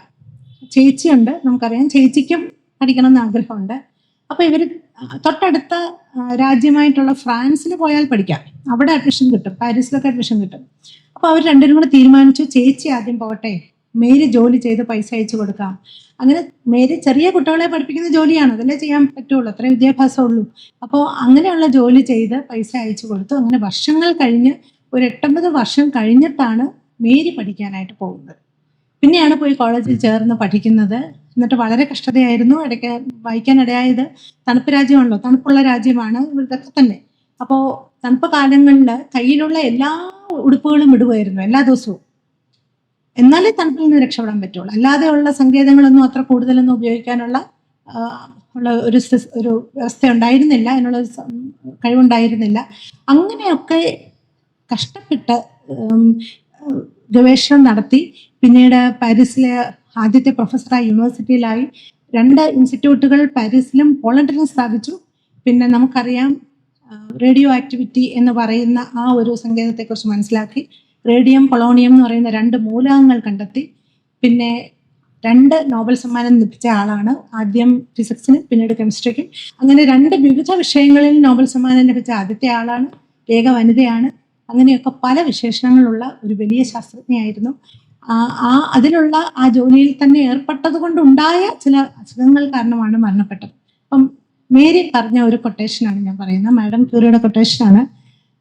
ചേച്ചിയുണ്ട്, നമുക്കറിയാം, ചേച്ചിക്കും പഠിക്കണമെന്ന് ആഗ്രഹമുണ്ട്. അപ്പോൾ ഇവർ തൊട്ടടുത്ത രാജ്യമായിട്ടുള്ള ഫ്രാൻസിൽ പോയാൽ പഠിക്കാം, അവിടെ അഡ്മിഷൻ കിട്ടും, പാരീസിലൊക്കെ അഡ്മിഷൻ കിട്ടും. അപ്പോൾ അവർ രണ്ടുപേരും കൂടെ തീരുമാനിച്ചു ചേച്ചി ആദ്യം പോകട്ടെ, മേരി ജോലി ചെയ്ത് പൈസ അയച്ചു കൊടുക്കാം. അങ്ങനെ മേരി ചെറിയ കുട്ടികളെ പഠിപ്പിക്കുന്ന ജോലിയാണ്, അതല്ലേ ചെയ്യാൻ പറ്റുള്ളൂ, അത്രയും വിദ്യാഭ്യാസം ഉള്ളൂ. അപ്പോൾ അങ്ങനെയുള്ള ജോലി ചെയ്ത് പൈസ അയച്ചു കൊടുത്തു. അങ്ങനെ വർഷങ്ങൾ കഴിഞ്ഞ് ഒരു 8-9 വർഷം കഴിഞ്ഞിട്ടാണ് മേരി പഠിക്കാനായിട്ട് പോകുന്നത്. പിന്നെയാണ് പോയി കോളേജിൽ ചേർന്ന് പഠിക്കുന്നത്. എന്നിട്ട് വളരെ കഷ്ടതയായിരുന്നു. ഇടയ്ക്ക് വായിക്കാനിടയായത് തണുപ്പ് രാജ്യമാണല്ലോ, തണുപ്പുള്ള രാജ്യമാണ് ഇതൊക്കെ തന്നെ. അപ്പോൾ തണുപ്പ് കാലങ്ങളിൽ കയ്യിലുള്ള എല്ലാ ഉടുപ്പുകളും ഇടുമായിരുന്നു എല്ലാ ദിവസവും. എന്നാലേ തണുപ്പിൽ നിന്ന് രക്ഷപ്പെടാൻ പറ്റുള്ളൂ. അല്ലാതെയുള്ള സങ്കേതങ്ങളൊന്നും അത്ര കൂടുതലൊന്നും ഉപയോഗിക്കാനുള്ള ഒരു വ്യവസ്ഥ ഉണ്ടായിരുന്നില്ല, അതിനുള്ള കഴിവുണ്ടായിരുന്നില്ല. അങ്ങനെയൊക്കെ കഷ്ടപ്പെട്ട് ഗവേഷണം നടത്തി പിന്നീട് പാരീസിലെ ആദ്യത്തെ പ്രൊഫസറായി യൂണിവേഴ്സിറ്റിയിലായി. 2 ഇൻസ്റ്റിറ്റ്യൂട്ടുകൾ പാരീസിലും പോളണ്ടിലും സ്ഥാപിച്ചു. പിന്നെ നമുക്കറിയാം റേഡിയോ ആക്ടിവിറ്റി എന്ന് പറയുന്ന ആ ഒരു സങ്കേതത്തെക്കുറിച്ച് മനസ്സിലാക്കി. റേഡിയം പൊളോണിയം എന്ന് പറയുന്ന 2 മൂലകങ്ങൾ കണ്ടെത്തി. പിന്നെ 2 നോബൽ സമ്മാനം ലഭിച്ച ആളാണ്, ആദ്യം ഫിസിക്സിന് പിന്നീട് കെമിസ്ട്രിക്കും. അങ്ങനെ 2 വിവിധ വിഷയങ്ങളിൽ നോബൽ സമ്മാനം ലഭിച്ച ആദ്യത്തെ ആളാണ്, ഏക വനിതയാണ്. അങ്ങനെയൊക്കെ പല വിശേഷണങ്ങളുള്ള ഒരു വലിയ ശാസ്ത്രജ്ഞയായിരുന്നു. അതിലുള്ള ആ ജോലിയിൽ തന്നെ ഏർപ്പെട്ടത് കൊണ്ടുണ്ടായ ചില അസുഖങ്ങൾ കാരണമാണ് മരണപ്പെട്ടത്. അപ്പം മേരി പറഞ്ഞ ഒരു കൊട്ടേഷനാണ് ഞാൻ പറയുന്നത്, മാഡം ക്യൂറിയുടെ കൊട്ടേഷനാണ്.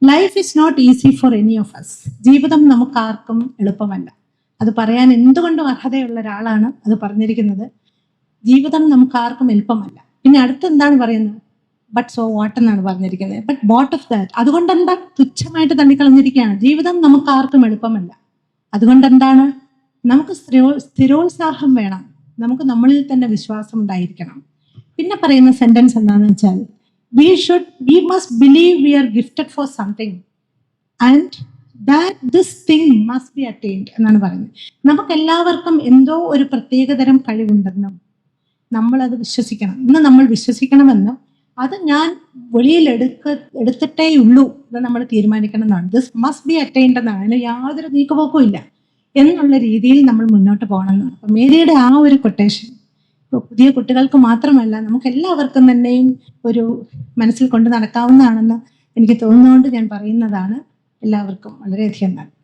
Life is not easy for any of us. ജീവിതം നമുക്കാർക്കും എളുപ്പമല്ല. അത് പറയാൻ എന്തുകൊണ്ടും അർഹതയുള്ള ഒരാളാണ് അത് പറഞ്ഞിരിക്കുന്നത്. ജീവിതം നമുക്കാർക്കും എളുപ്പമല്ല. പിന്നെ അടുത്ത് എന്താണ് പറയുന്നത്? ബട്ട് സോ വാട്ട് എന്നാണ് പറഞ്ഞിരിക്കുന്നത്. But what of that? അതുകൊണ്ട് എന്താ? തുച്ഛമായിട്ട് തള്ളിക്കളഞ്ഞിരിക്കുകയാണ്. ജീവിതം നമുക്കാർക്കും എളുപ്പമല്ല. അതുകൊണ്ട് എന്താണ്? നമുക്ക് സ്ഥിരോത്സാഹം വേണം, നമുക്ക് നമ്മളിൽ തന്നെ വിശ്വാസം ഉണ്ടായിരിക്കണം. പിന്നെ പറയുന്ന സെന്റൻസ് എന്താണെന്ന് വെച്ചാൽ we must believe we are gifted for something and that this thing must be attained എന്നാണ് പറയുന്നത്. നമുക്ക് എല്ലാവർക്കും എന്തോ ഒരു പ്രത്യേകതരം കഴിവുണ്ടെന്നും നമ്മളത് വിശ്വസിക്കണം. ഇന്ന് നമ്മൾ വിശ്വസിക്കണമെന്നും അത് ഞാൻ വെളിയിൽ എടുത്തിട്ടേ ഉള്ളൂ എന്ന് നമ്മൾ തീരുമാനിക്കണം എന്നാണ്. ദിസ് മസ്റ്റ് ബി അറ്റൈൻഡ് എന്നാണ്. അതിന് യാതൊരു നീക്കുപോക്കും ഇല്ല എന്നുള്ള രീതിയിൽ നമ്മൾ മുന്നോട്ട് പോകണം എന്നാണ്. അപ്പം മേരിയുടെ ആ ഒരു കൊട്ടേഷൻ പുതിയ കുട്ടികൾക്ക് മാത്രമല്ല നമുക്ക് എല്ലാവർക്കും തന്നെയും ഒരു മനസ്സിൽ കൊണ്ട് നടക്കാവുന്നതാണെന്ന് എനിക്ക് തോന്നുന്നതുകൊണ്ട് ഞാൻ പറയുന്നതാണ്. എല്ലാവർക്കും വളരെയധികം നന്ദി.